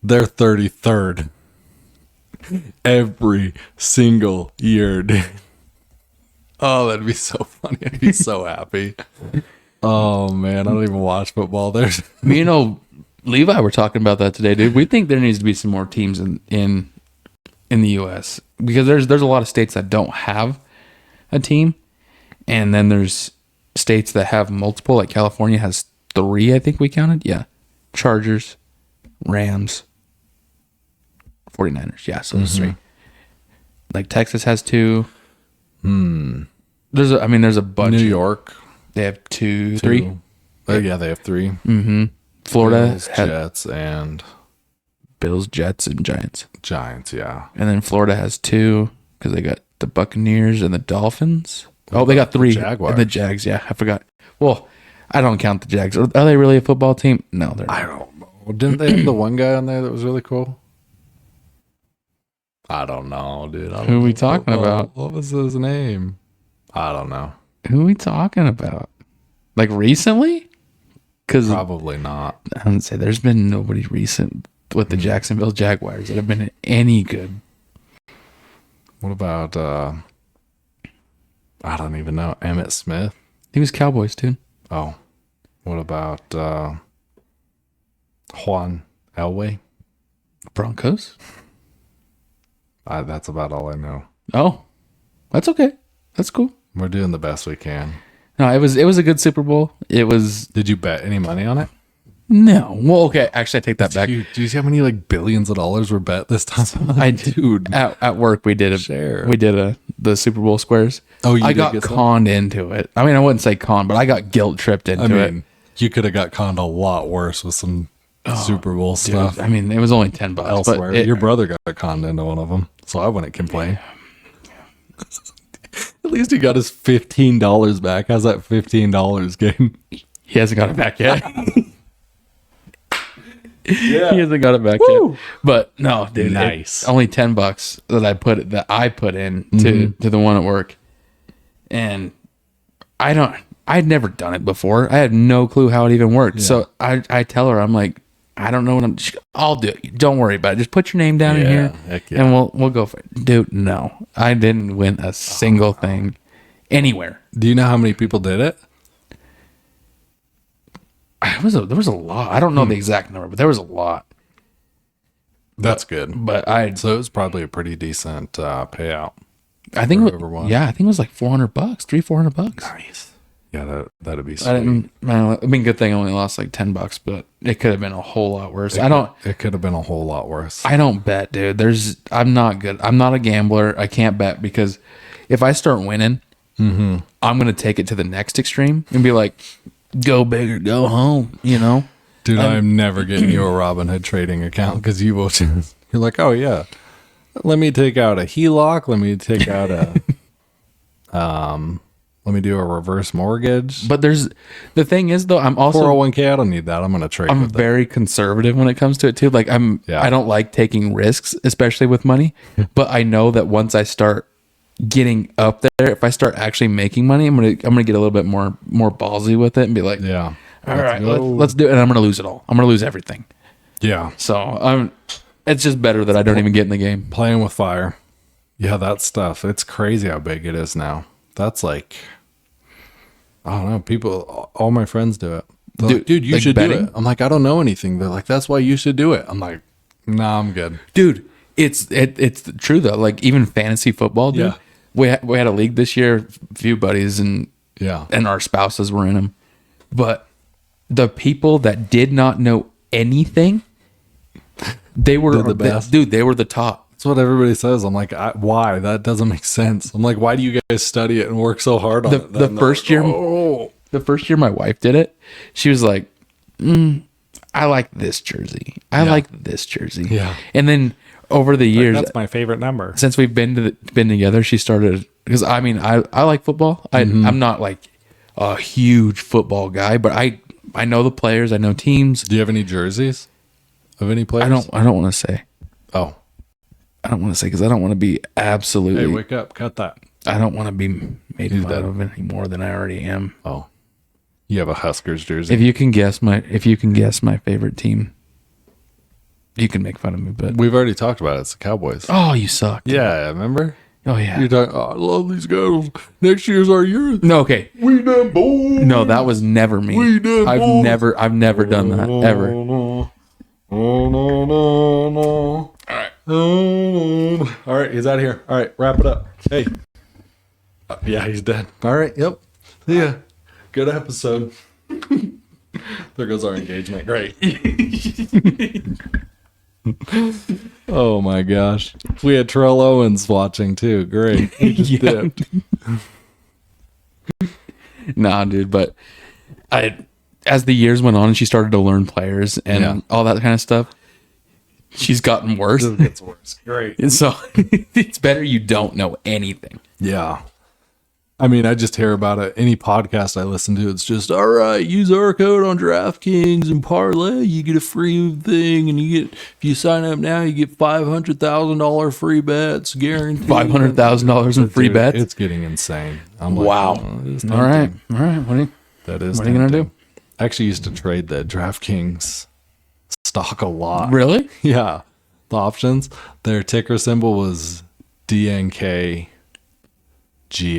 They're 33rd every single year, dude. Oh, that'd be so funny. I'd be so happy. Oh man, I don't even watch football. Me and old Levi were talking about that today, dude. We think there needs to be some more teams in the U.S. because there's a lot of states that don't have a team, and then there's states that have multiple. Like California has 3, I think we counted. Yeah, Chargers, Rams, 49ers. Yeah, so there's 3. Like Texas has 2. There's a bunch. New York. They have 2, 3. Oh yeah, they have 3. Florida Bills, had Jets, and Bills, Jets, and Giants. Giants. Yeah. And then Florida has 2 because they got the Buccaneers and the Dolphins. Oh, they got 3. Jaguars. And the Jags. Yeah, I forgot. Well, I don't count the Jags. Are they really a football team? No, they're not. I don't know. Didn't they have the one guy on there that was really cool? I don't know, dude. Who are we talking about? What was his name? I don't know. Who are we talking about? Like recently? Because Probably not. I would say there's been nobody recent with the Jacksonville Jaguars that have been any good. What about I don't even know. Emmitt Smith? He was Cowboys too. Oh. What about Juan Elway? Broncos? That's about all I know. Oh. That's okay. That's cool. We're doing the best we can. No, it was a good Super Bowl. It was Did you bet any money on it? no. Well, okay. Actually, I take that back. Do you see how many like billions of dollars were bet this time? I dude at work we did the Super Bowl squares. Oh, you I did got get some? conned into it. I mean, I wouldn't say conned, but I got guilt tripped into it. You could have got conned a lot worse with some Super Bowl stuff. Dude, I mean, it was only $10 Elsewhere, but your brother got conned into one of them, so I wouldn't complain. At least he got his $15 back. How's that $15 game? he hasn't got it back yet. He hasn't got it back yet. But no, dude, Nice. only $10 that I put in to the one at work, and I'd never done it before. I had no clue how it even worked. So I tell her, I'm like, I don't know what I'll do it. Don't worry about it. Just put your name down in here, heck yeah. and we'll go for it. Dude, no, I didn't win a single thing anywhere. Do you know how many people did it? There was a lot. I don't know the exact number, but there was a lot. That's good. But So it was probably a pretty decent payout. I think whoever won. I think it was like $400, $400. Nice. Yeah, that'd be sweet. I mean, good thing I only lost like $10, but it could have been a whole lot worse. It could have been a whole lot worse. I don't bet, dude. I'm not good. I'm not a gambler. I can't bet because if I start winning, I'm gonna take it to the next extreme and be like, "Go big or go home," you know. Dude, I'm never getting you a Robinhood trading account because you will just, you're like, oh yeah, let me take out a HELOC. Let me take out a, let me do a reverse mortgage. But the thing is though, I'm also 401k. I don't need that. I'm going to trade I'm with it. very conservative when it comes to it too. Like I don't like taking risks, especially with money. But I know that once I start getting up there, if I start actually making money, I'm gonna get a little bit more ballsy with it and be like, Yeah. all right, let's do it. And I'm gonna lose it all. I'm gonna lose everything. Yeah. So it's just better that I don't even get in the game. Playing with fire. Yeah, that stuff. It's crazy how big it is now. That's like, I don't know. All my friends do it. They're like, dude, you like should betting? do it. I'm like, I don't know anything. They're like, that's why you should do it. I'm like, nah, I'm good. Dude, it's true though. Like even fantasy football, dude. Yeah. We had a league this year, a few buddies and our spouses were in them. But the people that did not know anything, they were the best. Dude, they were the top. That's what everybody says. I'm like, why? That doesn't make sense. I'm like, why do you guys study it and work so hard on it? The first year, the first year my wife did it, she was like, I like this jersey. I like this jersey. Yeah. And then over the years, That's my favorite number. since we've been together, she started, because I mean, I like football. I'm not like a huge football guy, but I know the players. I know teams. Do you have any jerseys of any players? I don't want to say. Oh, I don't want to say because I don't want to be absolutely. hey, wake up! Cut that. I don't want to be made He's fun dead. of any more than I already am. Oh, you have a Huskers jersey. If you can guess my favorite team, you can make fun of me. But We've already talked about it. It's the Cowboys. oh, you suck. Yeah, remember? Oh yeah. You're talking. Oh, I love these guys. Next year's our year. No, okay. We done boys. No, that was never me. We done I've boys. never done that ever. No. All right. All right. He's out of here. All right. Wrap it up. Hey. Yeah, he's dead. All right. Yep. See ya. Good episode. There goes our engagement. Great. Oh my gosh. We had Terrell Owens watching too. Great. He just dipped. Nah, dude, but as the years went on and she started to learn players and all that kind of stuff, she's gotten worse. It gets worse. Great. And so it's better you don't know anything. Yeah. I mean, I just hear about it. Any podcast I listen to, it's just, all right, use our code on DraftKings and parlay. You get a free thing. And if you sign up now, you get $500,000 free bets guaranteed. $500,000 in free Dude, bets? It's getting insane. I'm like, Wow. oh, it's All right. tempting. All right. What are That is you going to tempting. do? I actually used to trade the DraftKings stock a lot. Really? Yeah. The options, their ticker symbol was DNKG,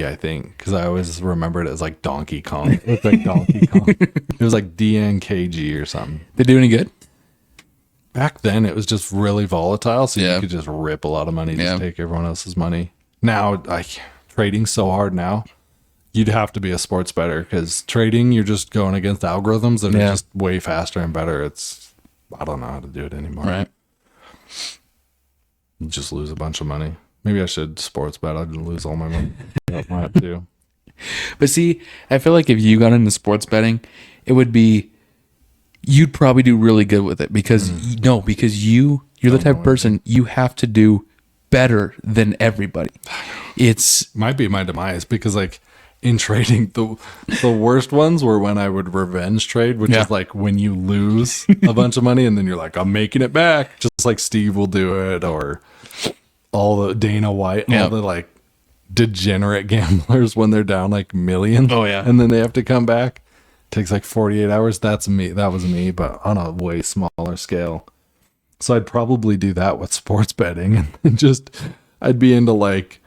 I think, because I always remembered it as like Donkey Kong. It looked like Donkey Kong. It was like DNKG or something. They do any good? Back then, it was just really volatile, so Yeah. you could just rip a lot of money, just Yeah. take everyone else's money. Now, trading's so hard now. You'd have to be a sports bettor because trading, you're just going against algorithms that are just way faster and better. I don't know how to do it anymore. Right. You just lose a bunch of money. Maybe I should sports bet. I'd lose all my money. That might too. But see, I feel like if you got into sports betting, it would be, you'd probably do really good with it because you're the type of person, you have to do better than everybody. It's Might be my demise because like in trading, the worst ones were when I would revenge trade, which is like when you lose a bunch of money and then you're like, I'm making it back. Just like Steve will do it, or all the Dana White, all the like degenerate gamblers when they're down like millions. Oh, yeah. And then they have to come back. Takes like 48 hours. That's me. That was me, but on a way smaller scale. So I'd probably do that with sports betting and just I'd be into like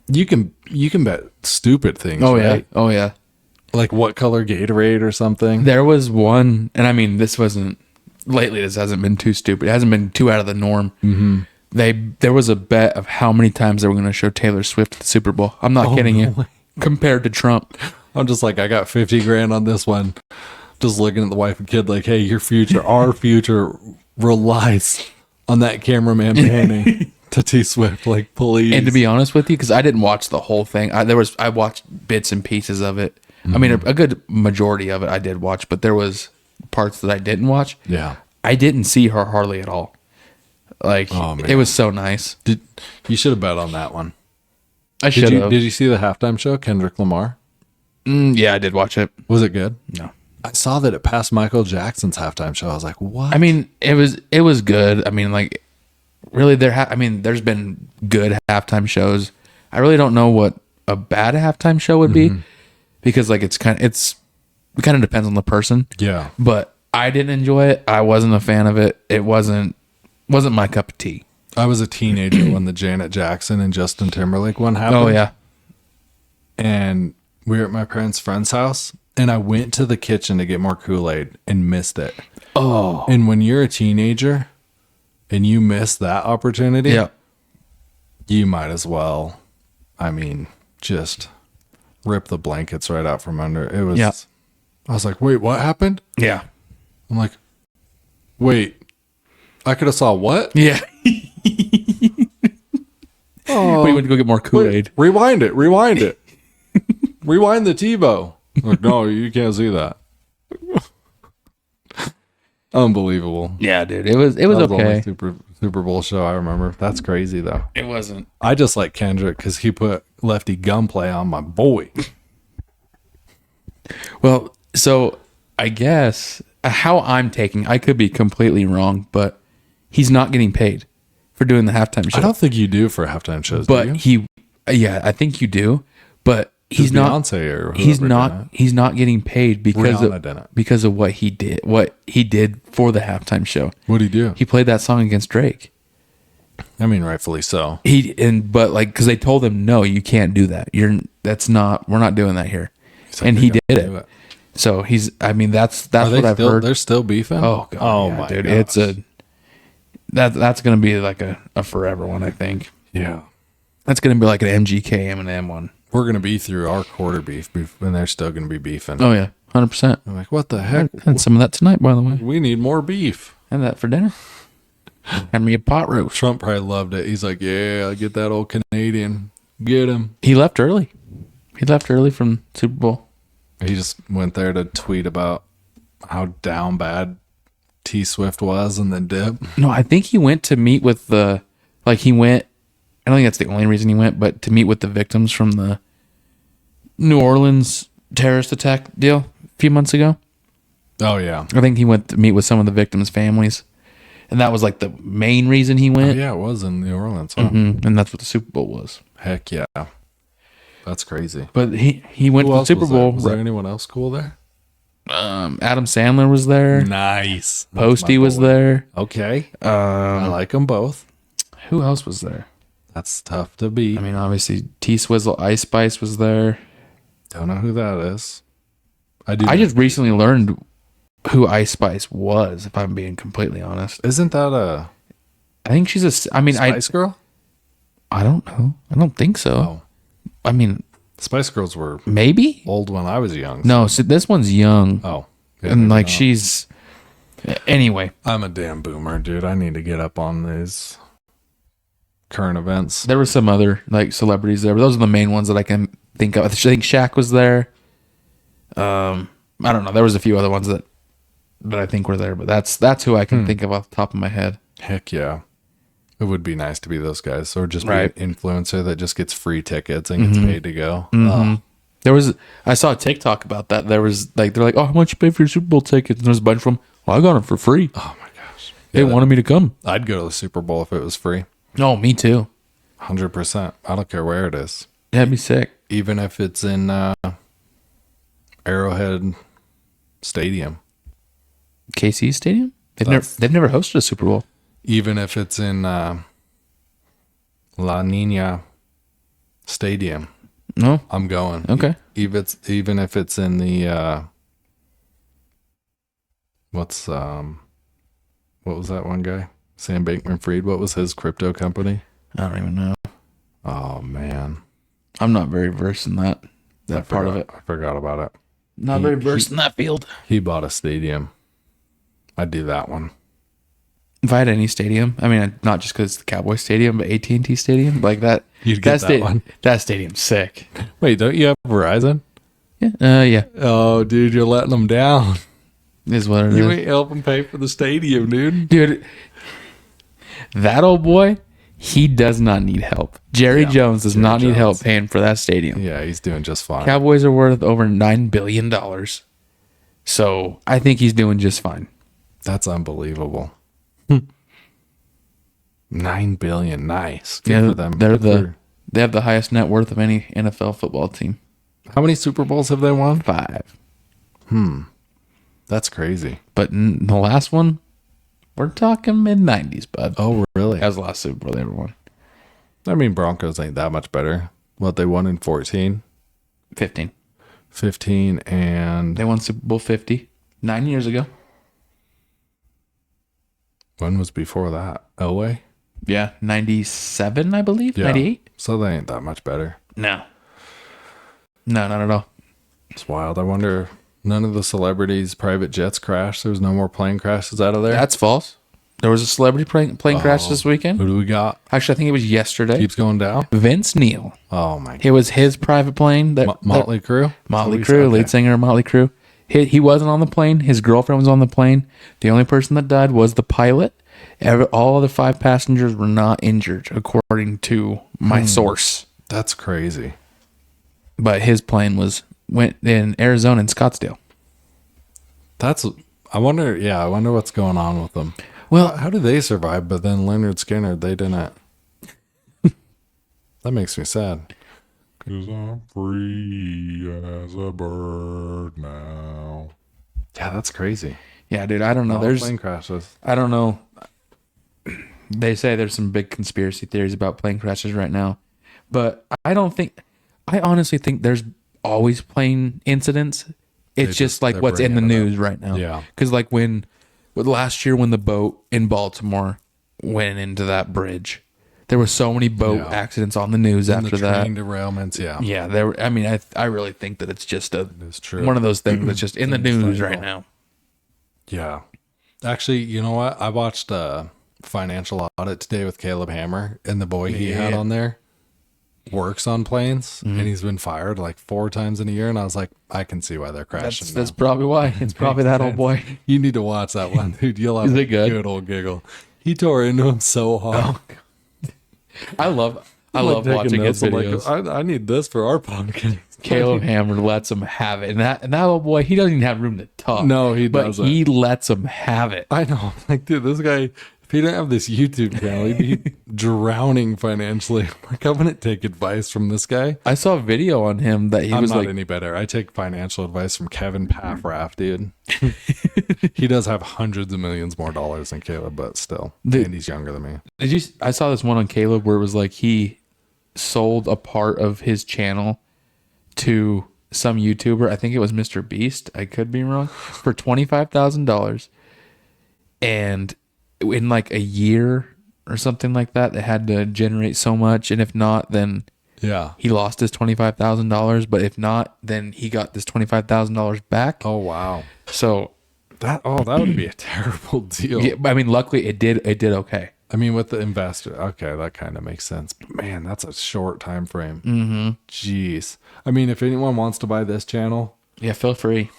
you can bet stupid things. oh right? yeah. Oh yeah. Like what color Gatorade or something. There was one, and I mean, this wasn't lately. This hasn't been too stupid. It hasn't been too out of the norm. Mm-hmm. There was a bet of how many times they were going to show Taylor Swift at the Super Bowl. I'm not kidding you. Compared to Trump, I'm just like, I got 50 grand on this one. Just looking at the wife and kid like, hey, your future, our future relies on that cameraman panning to T Swift. Like, please. and to be honest with you, because I didn't watch the whole thing. I watched bits and pieces of it. I mean, a good majority of it I did watch, but there was parts that I didn't watch. Yeah. I didn't see her hardly at all. Like, man. it was so nice. You should have bet on that one. I should have. Did you see the halftime show, Kendrick Lamar? Yeah, I did watch it. Was it good? No. I saw that it passed Michael Jackson's halftime show. I was like, what? I mean, it was good. I mean, like, really, there's been good halftime shows. I really don't know what a bad halftime show would be, because like it kind of depends on the person. Yeah. But I didn't enjoy it. I wasn't a fan of it. It wasn't my cup of tea. I was a teenager when the Janet Jackson and Justin Timberlake one happened. Oh yeah. And we were at my parents' friend's house, and I went to the kitchen to get more Kool-Aid and missed it. Oh. And when you're a teenager and you miss that opportunity, Yeah. you might as well, I mean, just rip the blankets right out from under. It was, Yeah. I was like, wait, what happened? Yeah. I'm like, wait, I could have saw what? Yeah. Oh, We went to go get more Kool-Aid. rewind it. Rewind the TiVo. I'm like, no, you can't see that. Unbelievable. Yeah, dude. It was That was the okay. only Super Bowl show I remember. That's crazy though. It wasn't. I just like Kendrick because he put Lefty Gunplay on my boy. Well, so I guess how I'm taking, I could be completely wrong, but he's not getting paid for doing the halftime show. I don't think you do for halftime shows, but do you? I think you do, but he's Does not. Beyonce or He's whoever not. did it? He's not getting paid because Rihanna did it. because of what he did. What he did for the halftime show. What'd he do? He played that song against Drake. I mean, rightfully so. But like, because they told him, no, you can't do that. We're not doing that here. He's like, And "They're he gonna did do it. So that's Are they what I've still, heard. They're still beefing? Oh god, oh yeah, my dude, gosh. it's that's gonna be like a forever one. I think yeah. that's gonna be like an MGK Eminem one. We're gonna be through our quarter beef, and they're still gonna be beefing. Oh yeah, 100%. I'm like, what the heck? And some of that tonight, by the way. We need more beef. And that for dinner. Had me a pot roast. Trump probably loved it. He's like, yeah, get that old Canadian. Get him. He left early. He left early from Super Bowl. He just went there to tweet about how down bad T Swift was and then dip. No, I think he went to meet with I don't think that's the only reason he went, but to meet with the victims from the New Orleans terrorist attack deal a few months ago. Oh, yeah. I think he went to meet with some of the victims' families. And that was like the main reason he Oh, went. yeah, it was in New Orleans. Huh? And that's what the Super Bowl was. Heck yeah. That's crazy. But he went Who to the else Super was there? Bowl. Was there anyone else cool there? Adam Sandler was there. Nice. That's Posty my was boy. there. Okay. I like them both. Who else was there? That's tough to beat. I mean, obviously T Swizzle Ice Spice was there. Don't know who that is. I just recently learned who Ice Spice was, if I'm being completely honest. Isn't that a I think she's Spice Girl? I don't know. I don't think so. Oh. I mean, Spice Girls were maybe? old when I was young. No, so this one's young. Oh. Yeah, And like no. she's anyway, I'm a damn boomer, dude. I need to get up on these current events. there were some other like celebrities there, but those are the main ones that I can think of. I think Shaq was there. I don't know. There was a few other ones that I think were there, but that's who I can think of off the top of my head. Heck yeah. It would be nice to be those guys. Or just Right. be an influencer that just gets free tickets and gets paid to go. I saw a TikTok about that. There was like, they're like, oh, how much you pay for your Super Bowl tickets? And there's a bunch of them. Well, I got them for free. Oh my gosh. They wanted me to come. I'd go to the Super Bowl if it was free. No, me too. 100%. I don't care where it is. That'd be sick. Even if it's in Arrowhead Stadium. KC Stadium? They've never hosted a Super Bowl. Even if it's in La Nina Stadium. No? I'm going. Okay. Even if it's in the what was that one guy? Sam Bankman-Fried. What was his crypto company? I don't even know. Oh man. I'm not very versed in that part of it. I forgot about it. Not very versed in that field. He bought a stadium. I'd do that one. If I had any stadium, I mean, not just because it's the Cowboy Stadium, but AT&T Stadium, like that. You'd get that one. That stadium's sick. Wait, don't you have Verizon? Yeah. Yeah. Oh, dude, you're letting them down. Is what it You is. ain't helping pay for the stadium, dude. Dude, that old boy, he does not need help. Jerry Jones does not need help paying for that stadium. Yeah, he's doing just fine. Cowboys are worth over $9 billion. So I think he's doing just fine. That's unbelievable. 9 billion, nice. Good for them. They have the highest net worth of any NFL football team. How many Super Bowls have they won? 5. That's crazy. But in the last one, we're talking mid-90s, bud. Oh, really? That was the last Super Bowl they ever won. I mean, Broncos ain't that much better. What, they won in 14? 15. 15 and They won Super Bowl 50 9 years ago. when was before that? Elway? Yeah, 97, I believe. 98. So they ain't that much better. No, not at all. It's wild. I wonder, none of the celebrities' private jets crashed. There was no more plane crashes out of there. That's false. There was a celebrity plane crash this weekend. Who do we got? Actually, I think it was yesterday. Keeps going down. Vince Neil. Oh my It was his private plane. Motley Crue? Motley Crue, lead singer of Motley Crue. He wasn't on the plane. His girlfriend was on the plane. The only person that died was the pilot. All other 5 passengers were not injured, according to my source. That's crazy. But his plane went in Arizona and Scottsdale. I wonder what's going on with them. Well, How do they survive? But then Leonard Skinner, they didn't. That makes me sad. 'Cause I'm free as a bird now. Yeah, that's crazy. yeah, dude, I don't know. All plane crashes. I don't know. They say there's some big conspiracy theories about plane crashes right now, but I honestly think there's always plane incidents. It's just like they're what's in the bringing it up. news right now. Yeah. Because like last year when the boat in Baltimore went into that bridge, there were so many boat accidents on the news And after the that. train derailments, yeah. Yeah, I really think that it's just It's true. one of those things that's just in the news like right now. Yeah. Actually, you know what? I watched Financial Audit today with Caleb Hammer, and the boy he had on there works on planes, and he's been fired like 4 times in a year. And I was like, I can see why they're crashing. That's probably why. It's probably that old boy. You need to watch that one, dude. You'll have Is a it good? good old giggle. He tore into him so hard. I love watching his videos. I need this for our podcast. Caleb Hammer lets him have it, and that old boy, he doesn't even have room to talk. No, he but doesn't. he lets him have it. I know. Like, dude, this guy, if he didn't have this YouTube channel, he'd be drowning financially. Like, I wouldn't take advice from this guy. I saw a video on him that he I'm was not like, any better. I take financial advice from Kevin Paffraff, dude. He does have hundreds of millions more dollars than Caleb, but still. And he's younger than me. I saw this one on Caleb where it was like he sold a part of his channel to some YouTuber. I think it was Mr. Beast. I could be wrong. For $25,000. And in like a year or something like that, they had to generate so much. And if not, then Yeah. he lost his $25,000. But if not, then he got this $25,000 back. Oh, wow. So That would be a terrible deal. yeah, I mean, luckily it did okay. I mean, with the investor, okay, that kind of makes sense. But man, that's a short time frame. Mm-hmm. Jeez. I mean, if anyone wants to buy this channel, Yeah, feel free.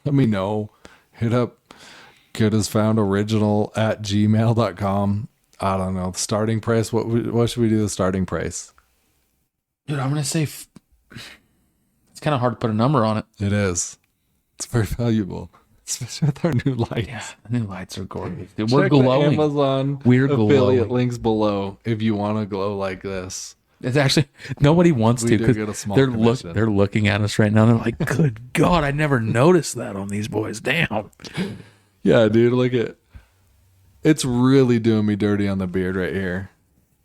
let me know. Hit up goodasfoundoriginal@gmail.com. I don't know. The starting price. What should we do the starting price? Dude, I'm going to say it's kind of hard to put a number on it. It is. It's very valuable. Especially with our new lights. Yeah, the new lights are gorgeous. Dude, we're Check the glowing. Amazon We're affiliate glowing. links below if you want to glow like this. It's actually nobody wants We to do because get a small they're commission. they're looking at us right now. They're like, "Good God, I never noticed that on these boys." Damn. Yeah, dude, look at it's really doing me dirty on the beard right here.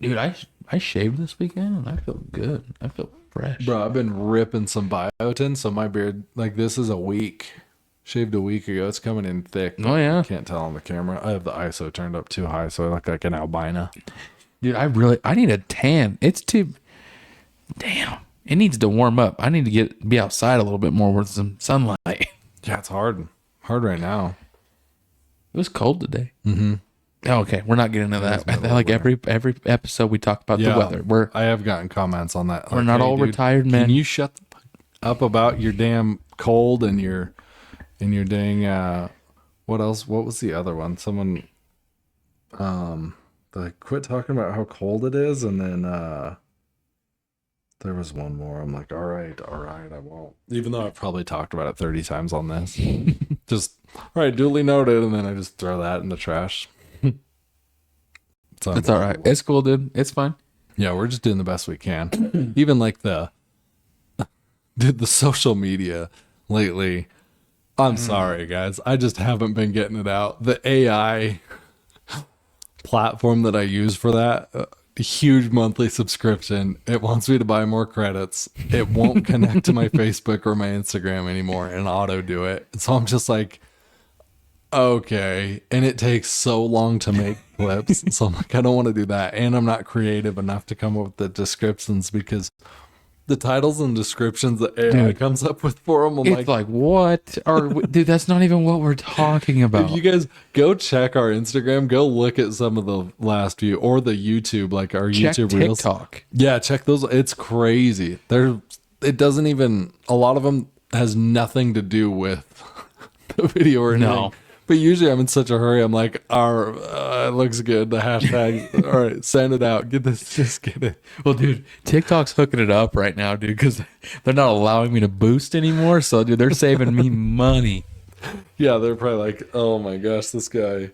Dude, I shaved this weekend and I feel good. I feel fresh. Bro, I've been ripping some biotin, so my beard, like, this is a week. Shaved a week ago. It's coming in thick. Oh yeah, Can't tell on the camera. I have the ISO turned up too high, so I look like an albino. dude, I need a tan. It's too. Damn, it needs to warm up. I need to be outside a little bit more with some sunlight. It Yeah, it's hard right now. was cold today. Mm-hmm. Oh, okay, we're not getting into that. I feel like every episode we talk about the weather. I have gotten comments on that. We're not all retired men. Can you shut the fuck up about your damn cold and your dang what else? What was the other one? Someone like quit talking about how cold it is, and then there was one more. I'm like, all right, I won't. Even though I've probably talked about it 30 times on this. Just all right, duly noted, and then I just throw that in the trash. It's all right. It's cool, dude. It's fine. Yeah, we're just doing the best we can. Even like the social media lately. I'm sorry, guys. I just haven't been getting it out. The AI platform that I use for that a huge monthly subscription. It wants me to buy more credits. It won't connect to my Facebook or my Instagram anymore and auto do it. So I'm just like, okay. And it takes so long to make clips. So I'm like, I don't want to do that. And I'm not creative enough to come up with the descriptions because the titles and descriptions that AI comes up with for them, I'm It's like, what? Dude, that's not even what we're talking about. if you guys go check our Instagram, go look at some of the last few or the YouTube, like our Check YouTube reels. TikTok. Yeah, check those. It's crazy. It doesn't even, a lot of them has nothing to do with the video or anything. No. But usually I'm in such a hurry. I'm like, it looks good. The hashtag. All right, send it out. Get this. Just get it. Well, dude, TikTok's hooking it up right now, dude, because they're not allowing me to boost anymore. So, dude, they're saving me money. Yeah, they're probably like, oh my gosh, this guy,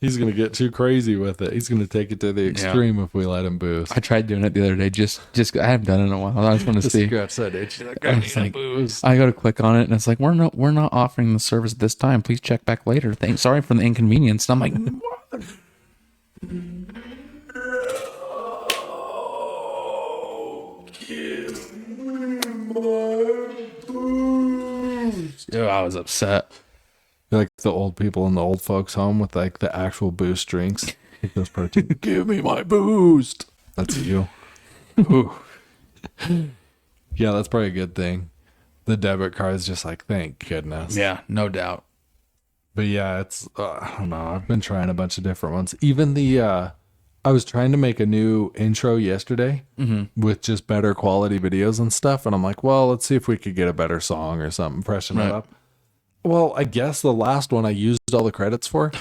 he's going to get too crazy with it. He's going to take it to the extreme if we let him boost. I tried doing it the other day. Just I haven't done it in a while. I just want to see. Scratch that itch. Like, I was like, I go to click on it and it's like, we're not offering the service at this time. Please check back later. Sorry for the inconvenience. And I'm like, dude, I was upset. You're like the old people in the old folks home with like the actual boost drinks. Those protein. Give me my boost. That's you. Ooh. Yeah, that's probably a good thing. The debit card is just like, thank goodness. Yeah, no doubt. But yeah, it's, I don't know. I've been trying a bunch of different ones. Even I was trying to make a new intro yesterday with just better quality videos and stuff. And I'm like, well, let's see if we could get a better song or something, freshen it up. Well, I guess the last one I used all the credits for,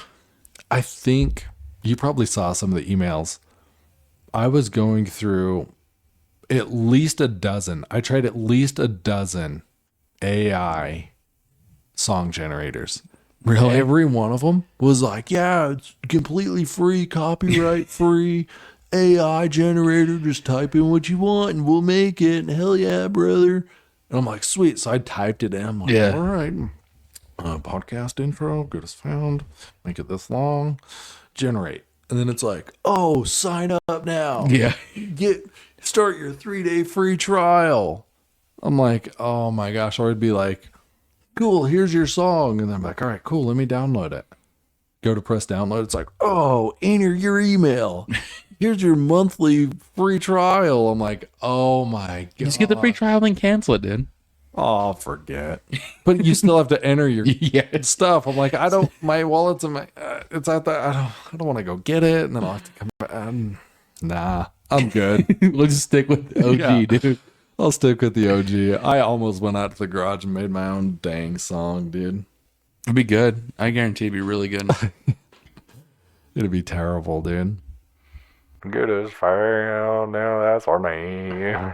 I think you probably saw some of the emails. I was going through at least a dozen. I tried at least a dozen AI song generators. Really? Every one of them was like, yeah, it's completely free, copyright free, AI generator. Just type in what you want and we'll make it. And hell yeah, brother. And I'm like, sweet. So I typed it in. I'm like, all right. Podcast intro, good as found. Make it this long. Generate. And then it's like, oh, sign up now. Yeah. Start your 3-day free trial. I'm like, oh my gosh. Or it'd be like, cool, here's your song. And then I'm like, all right, cool, let me download it. Go to press download. It's like, oh, enter your email. Here's your monthly free trial. I'm like, oh my God. Just get the free trial and cancel it, dude. Oh, forget. But you still have to enter your stuff. I'm like, my wallet's in my, it's out there. I don't want to go get it. And then I'll have to come back. Nah, I'm good. We'll just stick with the OG, dude. I'll stick with the OG. I almost went out to the garage and made my own dang song, dude. It'd be good. I guarantee it'd be really good. It'd be terrible, dude. Good as fire. Now that's our name.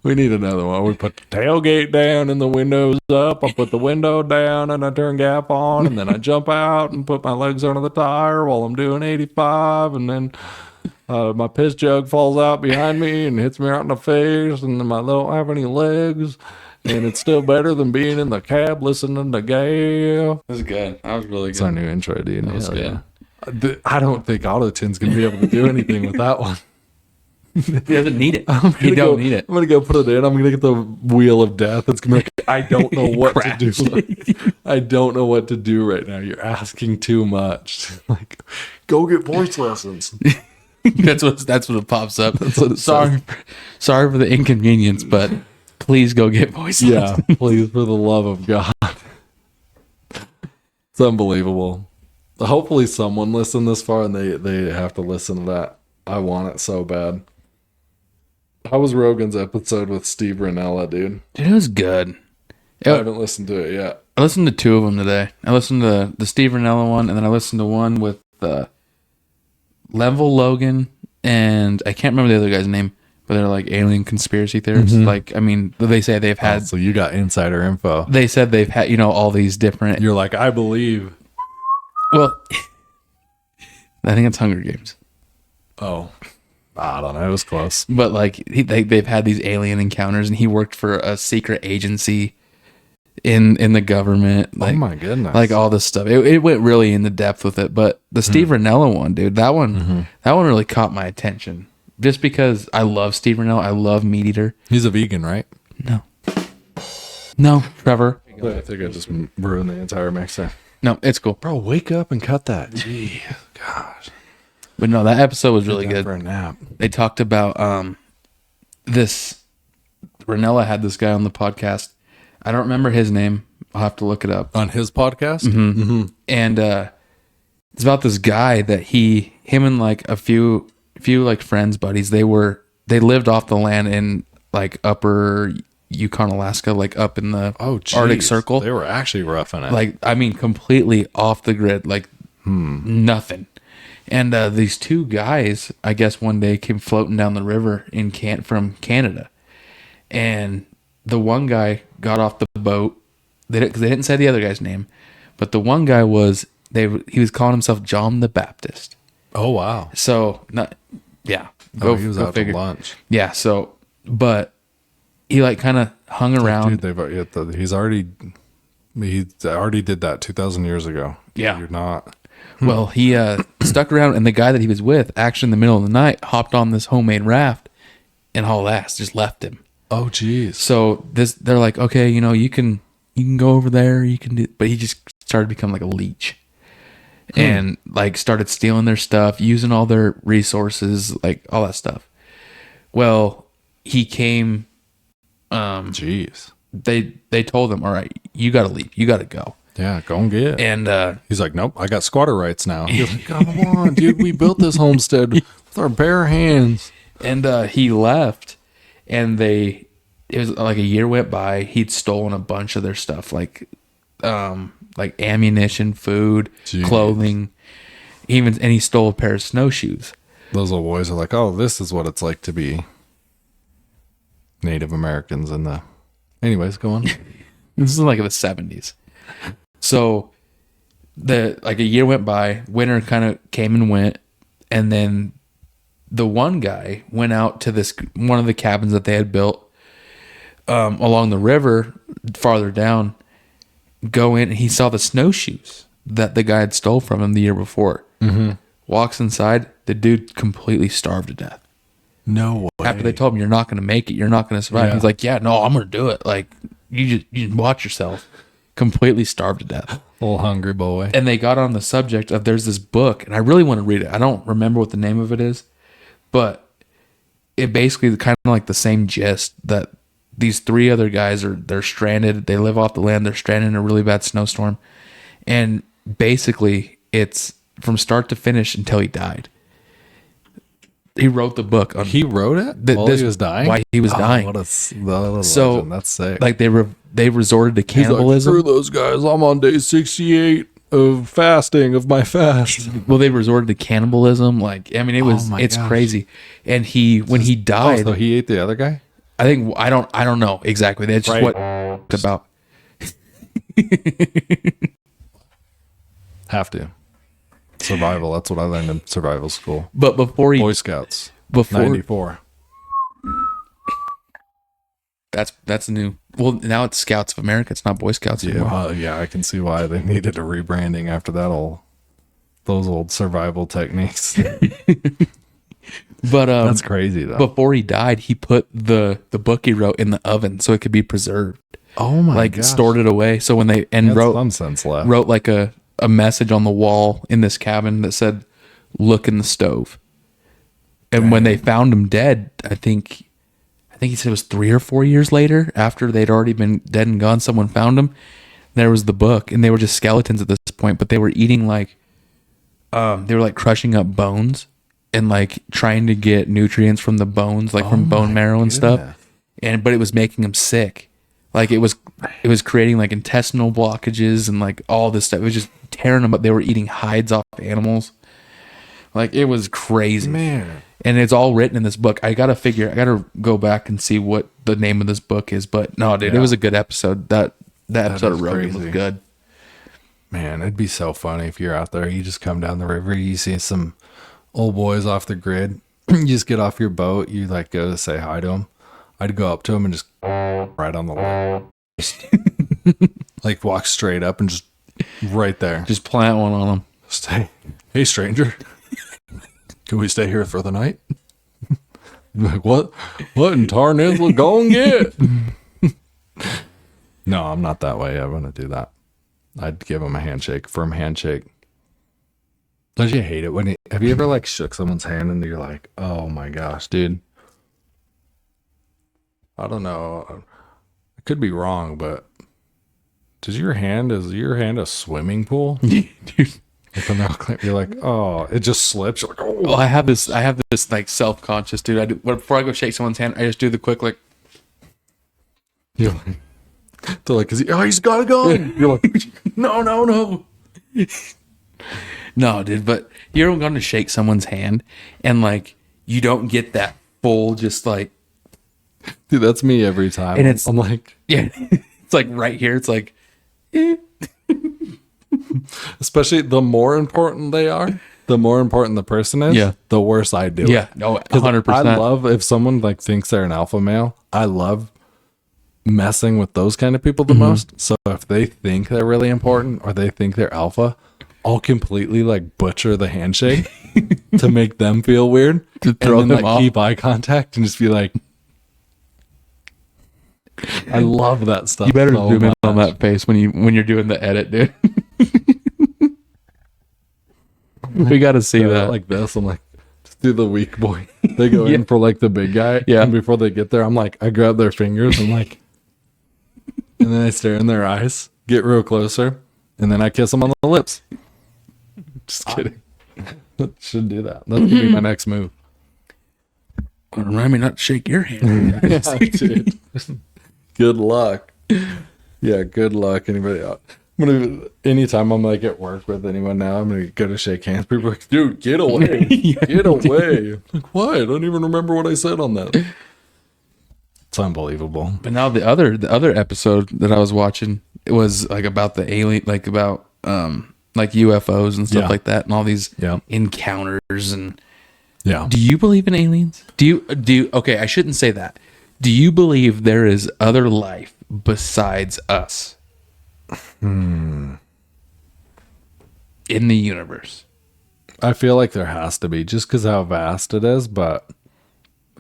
We need another one. We put the tailgate down and the windows up. I put the window down and I turn gap on and then I jump out and put my legs under the tire while I'm doing 85 and then my piss jug falls out behind me and hits me right in the face and then I don't have any legs and it's still better than being in the cab listening to GAF. That was good. That was really good. It's our new intro, dude. That was good. Yeah. I don't think Auto-Tune's going to be able to do anything with that one. He doesn't need it. He don't need it. I'm gonna go put it in. I'm gonna get the wheel of death. It's gonna be like, I don't know what to do. I don't know what to do right now. You're asking too much. Like, go get voice lessons. That's what it pops up. That's what it sorry for the inconvenience, but please go get voice lessons. Yeah, please, for the love of God. It's unbelievable. Hopefully someone listened this far and they have to listen to that. I want it so bad. How was Rogan's episode with Steve Rinella, dude? Dude, it was good. I haven't listened to it yet. I listened to two of them today. I listened to the Steve Rinella one, and then I listened to one with Level Logan, and I can't remember the other guy's name, but they're like alien conspiracy theorists. Mm-hmm. Like, I mean, they say they've had... so you got insider info. They said they've had, all these different... You're like, I believe. Well, I think it's Hunger Games. Oh, I don't know. It was close. But like they've had these alien encounters, and he worked for a secret agency in the government. Like, oh my goodness. like all this stuff. It went really into depth with it. But the Steve Rinella one, dude, that one really caught my attention. Just because I love Steve Rinella, I love Meat Eater. He's a vegan, right? No, Trevor. I think I just ruined the entire mix there. No, it's cool. Bro, wake up and cut that. Gee, gosh. But no, that episode was really Time good. for a nap. They talked about this. Rinella had this guy on the podcast. I don't remember his name. I'll have to look it up. On his podcast? And it's about this guy that him and like a few like friends, buddies. They lived off the land in like upper Yukon, Alaska, like up in the Arctic Circle. They were actually roughing it. Like, I mean, completely off the grid, like nothing. And these two guys, I guess one day came floating down the river from Canada. And the one guy got off the boat. They didn't say the other guy's name, but the one guy he was calling himself John the Baptist. Oh, wow. So, He was out to lunch. Yeah, so, but he like kind of hung around. Dude, he already did that 2,000 years ago. Yeah. You're not. Well, he stuck around, and the guy that he was with, actually in the middle of the night, hopped on this homemade raft and hauled ass, just left him. Oh, geez. So they're like, okay, you can go over there, you can do, but he just started to become like a leech, and like started stealing their stuff, using all their resources, like all that stuff. Well, he came. Jeez. They told him, all right, you got to leave, you got to go. Yeah, go and get it. And he's like, nope, I got squatter rights now. He's like, come on, dude, we built this homestead with our bare hands. And he left, and it was like a year went by. He'd stolen a bunch of their stuff, like ammunition, food, Jeez. clothing, and he stole a pair of snowshoes. Those little boys are like, oh, this is what it's like to be Native Americans anyways, go on. This is like in the 70s. So like a year went by, winter kind of came and went, and then the one guy went out to one of the cabins that they had built along the river farther down, go in, and he saw the snowshoes that the guy had stole from him the year before. Walks inside, the dude completely starved to death. No way. After they told him, you're not going to make it, you're not going to survive. Yeah. He's like, yeah, no, I'm going to do it. Like, you just watch yourself. Completely starved to death. Little hungry boy. And they got on the subject of, there's this book, and I really want to read it. I don't remember what the name of it is, but it basically kind of like the same gist, that these three other guys they're stranded. They live off the land. They're stranded in a really bad snowstorm. And basically it's from start to finish until he died. He wrote the book. He wrote it while he was dying? Why he was dying. What a So legend. That's sick. like they resorted to cannibalism. Screw those guys. I'm on day 68 of fasting of my fast. Well, they resorted to cannibalism. Like, I mean, it's gosh. crazy. And when he died, so he ate the other guy? I think, I don't know exactly. That's just what it's about. Have to. Survival. That's what I learned in survival school. But before Boy Scouts. before 94. that's new. Well, now it's Scouts of America. It's not Boy Scouts anymore. Yeah, I can see why they needed a rebranding after those old survival techniques. But That's crazy though. before he died, he put the book he wrote in the oven so it could be preserved. Oh my Like gosh. stored it away. So when they That's some sense left. wrote like a message on the wall in this cabin that said, "Look in the stove." And when they found him dead, I think he said it was 3 or 4 years later, after they'd already been dead and gone, someone found him. There was the book, and they were just skeletons at this point, but they were eating like they were like crushing up bones and like trying to get nutrients from the bones, like from bone marrow and stuff. But it was making them sick. Like it was creating like intestinal blockages and like all this stuff. It was just tearing them up. They were eating hides off animals. Like it was crazy, Man. And it's all written in this book. I gotta go back and see what the name of this book is. But no, dude, it was a good episode. That episode of Rogan was good. Man, it'd be so funny if you're out there, you just come down the river, you see some old boys off the grid, you just get off your boat, you like go to say hi to them. I'd go up to them and just right on the leg. Like walk straight up and just right there. Just plant one on them. Stay. Hey, stranger. Can we stay here for the night? Like, what in tarnation will go and get? No, I'm not that way. I wouldn't do that. I'd give him a handshake, firm handshake. Don't you hate it when have you ever like shook someone's hand and you're like, oh my gosh, dude. I don't know. I could be wrong, but is your hand a swimming pool? Dude. Like when you're like, oh, it just slips. You're like, oh. Well, I have this like self-conscious, dude. I do before I go shake someone's hand, I just do the quick like. You're like, they're like, he's got a gun. You're like, no. No, dude. But you're going to shake someone's hand, and like you don't get that full, just like. Dude, that's me every time. And I'm like, yeah, it's like right here. It's like. Especially the more important they are, the more important the person is, the worse I do. Yeah, no, 100%. I love if someone like thinks they're an alpha male. I love messing with those kind of people the most. So if they think they're really important or they think they're alpha, I'll completely like butcher the handshake to make them feel weird. To throw and then them like off. keep eye contact and just be like, I love that stuff. You better so zoom in much. on that face when you're doing the edit, dude. We got to see that. Like this. I'm like, just do the weak boy. They go in for like the big guy. Yeah. And before they get there, I'm like, I grab their fingers. I'm like, and then I stare in their eyes, get real closer, and then I kiss them on the lips. Just kidding. Should do that. That's gonna be my next move. Remind me not to shake your hand. Yeah, dude. Good luck. Yeah, good luck. Anybody else? Anytime I'm like at work with anyone now, I'm gonna go to shake hands. People are like, dude, get away. Get away. I'm like, what? I don't even remember what I said on that. It's unbelievable. But now the other episode that I was watching, it was like about the alien, like about like UFOs and stuff like that, and all these encounters. And do you believe in aliens? Do you? Okay, I shouldn't say that. Do you believe there is other life besides us in the universe? I feel like there has to be, just because how vast it is, but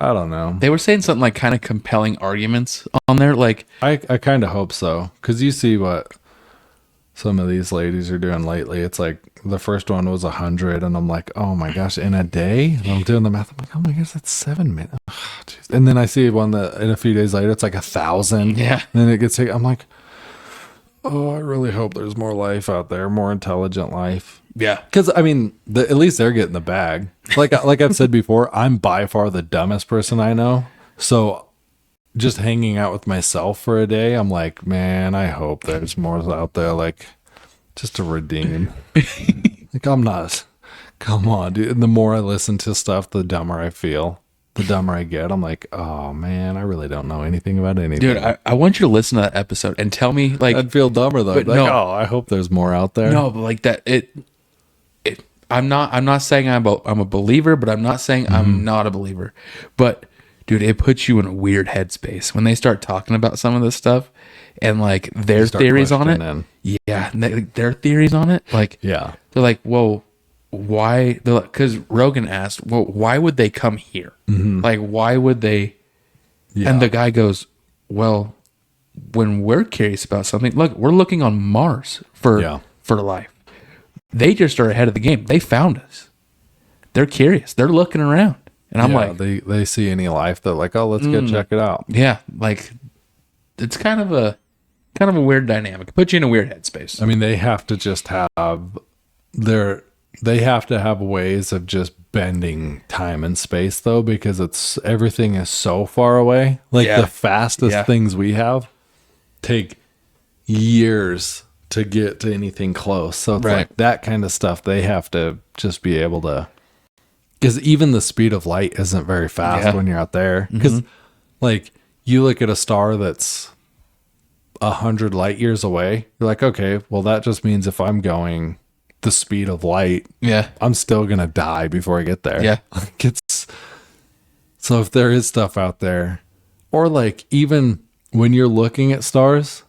I don't know. They were saying something like kind of compelling arguments on there, like I kind of hope so, because you see what some of these ladies are doing lately. It's like the first one was 100, and I'm like, oh my gosh, in a day? And I'm doing the math. I'm like, oh my gosh, that's 7 minutes. And then I see one that in a few days later, it's like 1,000. Yeah. And then it gets, I'm like, oh, I really hope there's more life out there, more intelligent life. yeah. Because I mean, at least they're getting the bag. Like I've said before, I'm by far the dumbest person I know. So just hanging out with myself for a day, I'm like, man, I hope there's more out there, like just to redeem. Like I'm not. Come on, dude. And the more I listen to stuff, the dumber I feel. The dumber I get. I'm like, oh man, I really don't know anything about anything. Dude, I want you to listen to that episode and tell me, like, I'd feel dumber though. But Like, no. oh, I hope there's more out there. no, but like that. I'm not saying I'm a believer, but I'm not saying I'm not a believer. But dude, it puts you in a weird headspace when they start talking about some of this stuff and like their start theories on it. questioning. Yeah, and their theories on it. Like, Yeah. they're like, whoa, why? They're like, because Rogan asked, well, why would they come here? Like, why would they? Yeah. And the guy goes, well, when we're curious about something, look, we're looking on Mars for life. They just are ahead of the game. They found us. They're curious. They're looking around. And I'm like, they see any life, they're like, oh, let's go check it out. yeah, like it's kind of a weird dynamic. It puts you in a weird headspace. I mean, they have to just have they have to have ways of just bending time and space though, because everything is so far away. Like the fastest things we have take years to get to anything close. So it's like that kind of stuff they have to just be able to, because even the speed of light isn't very fast when you're out there. Because like you look at a star that's 100 light years away, you're like, okay, well that just means if I'm going the speed of light, I'm still gonna die before I get there. Like so if there is stuff out there, or like even when you're looking at stars,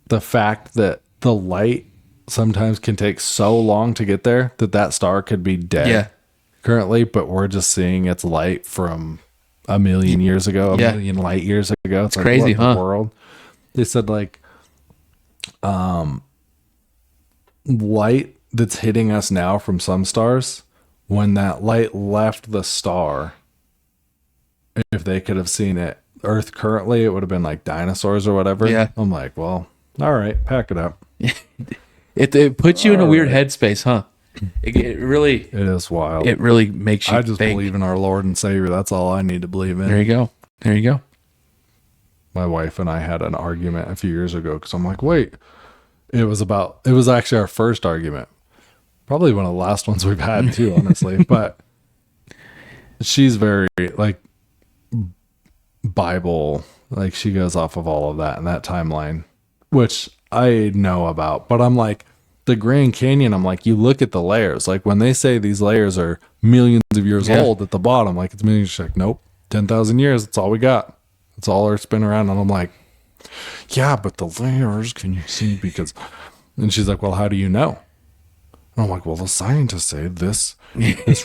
the fact that the light sometimes can take so long to get there that star could be dead currently, but we're just seeing its light from a million years ago, a million light years ago. It's like, crazy, what the world? They said like light that's hitting us now from some stars, when that light left the star, if they could have seen it Earth currently, it would have been like dinosaurs or whatever. Yeah. I'm like, well, all right, pack it up. It puts you in a weird headspace, huh? It really It is wild. it really makes you I just think. believe in our Lord and Savior. That's all I need to believe in. There you go. My wife and I had an argument a few years ago because I'm like, wait, it was actually our first argument. Probably one of the last ones we've had too, honestly. But she's very like Bible, like she goes off of all of that and that timeline, which I know about. But I'm like, the Grand Canyon, I'm like, you look at the layers. Like when they say these layers are millions of years old at the bottom, like it's millions. She's like, nope, 10,000 years. That's all we got. That's all Earth's been around. And I'm like, yeah, but the layers, can you see? Because, and she's like, well, how do you know? And I'm like, well, the scientists say this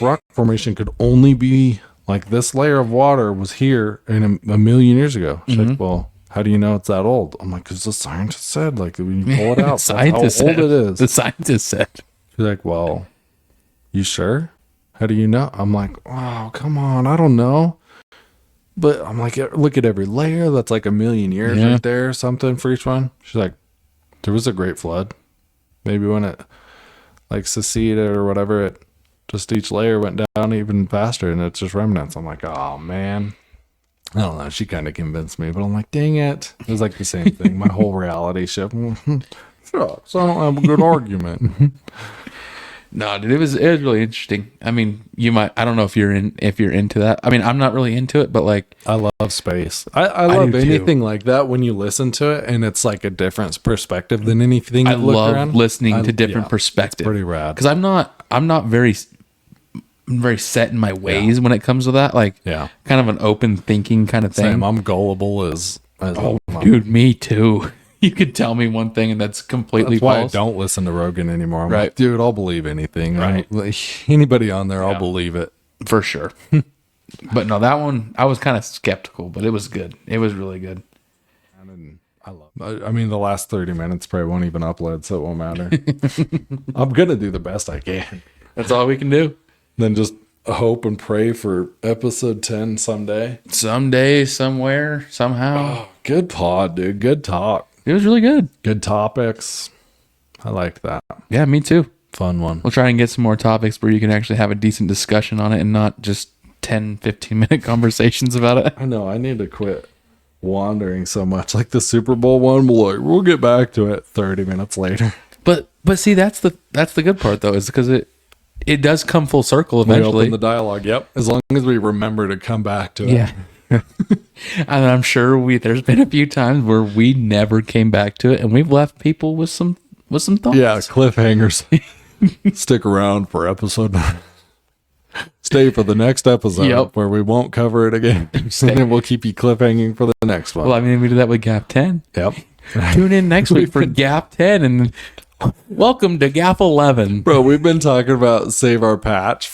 rock formation could only be like this layer of water was here in a million years ago. She's like, well, how do you know it's that old? I'm like, because the scientist said, like, when you pull it out, that's how old it is. The scientist said. She's like, well, you sure? How do you know? I'm like, oh, come on, I don't know. But I'm like, look at every layer. That's like a million years right there, or something for each one. She's like, there was a great flood. Maybe when it like seceded or whatever, it just each layer went down even faster, and it's just remnants. I'm like, oh man, I don't know. She kind of convinced me, but I'm like, dang it. It was like the same thing. My whole reality shift. So I don't have a good argument. No, dude, it was really interesting. I mean, I don't know if you're into that. I mean, I'm not really into it, but like, I love space. I love do anything like that when you listen to it and it's like a different perspective than anything I you look love around. listening to different perspectives. It's pretty rad. Because I'm not very set in my ways when it comes to that. Like, kind of an open thinking kind of thing. Same. I'm gullible as dude, me too. You could tell me one thing and that's completely That's why false. I don't listen to Rogan anymore. I'm Right. like, dude, I'll believe anything. Right. Anybody on there, I'll believe it. For sure. But no, that one, I was kind of skeptical, but it was good. It was really good. I mean, the last 30 minutes probably won't even upload, so it won't matter. I'm going to do the best I can. That's all we can do. Then just hope and pray for episode 10 someday. Someday, somewhere, somehow. Oh, good pod, dude. Good talk. It was really good. Good topics. I liked that. Yeah, me too. Fun one. We'll try and get some more topics where you can actually have a decent discussion on it and not just 10, 15-minute conversations about it. I know. I need to quit wandering so much. Like the Super Bowl one, we'll get back to it 30 minutes later. But see, that's the good part though, is because it does come full circle We eventually. open the dialogue. Yep. As long as we remember to come back to it. Yeah. And I'm sure there's been a few times where we never came back to it and we've left people with some thoughts. Yeah. Cliffhangers. Stick around for episode. Stay for the next episode where we won't cover it again. And then we'll keep you cliffhanging for the next one. Well, I mean, we did that with GAF 10. Yep. Tune in next week for GAF 10 and welcome to GAF 11. Bro, we've been talking about Save Our Patch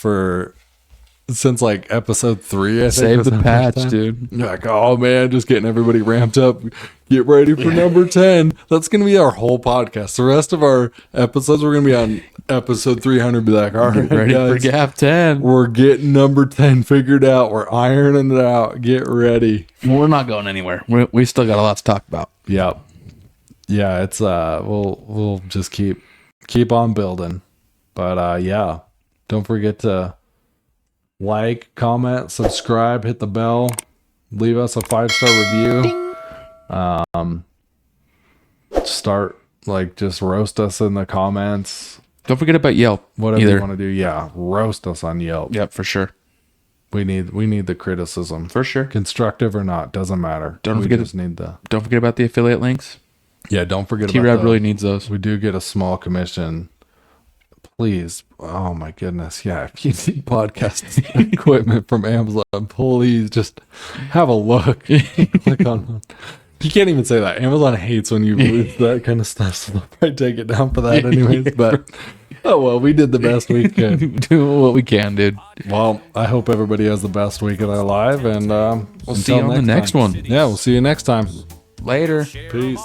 since like episode 3. I think. Save the patch, dude. You're like, oh man, just getting everybody ramped up. Get ready for number 10. That's going to be our whole podcast. The rest of our episodes, we're going to be on episode 300. Be like, all right, Ready guys, for GAF 10. we're getting number 10 figured out. We're ironing it out. Get ready. We're not going anywhere. We still got a lot to talk about. Yep. Yeah, it's we'll just keep on building. But yeah, don't forget to like, comment, subscribe, hit the bell, leave us a 5-star review. Start just roast us in the comments. Don't forget about Yelp. Whatever either. you want to do, yeah, roast us on Yelp. Yep, for sure. We need the criticism. For sure. Constructive or not, doesn't matter. Don't forget about the affiliate links. Yeah, don't forget about T-Rab those. really needs those. We do get a small commission. Please, oh my goodness, yeah, if you need podcast equipment from Amazon, please just have a look. Click on one. You can't even say that. Amazon hates when you lose that kind of stuff, so they'll probably take it down for that anyways. But oh well, we did the best we could. Do what we can, dude. Well, I hope everybody has the best week of their life, and We'll see you on the next one. Yeah, we'll see you next time. Later. Peace.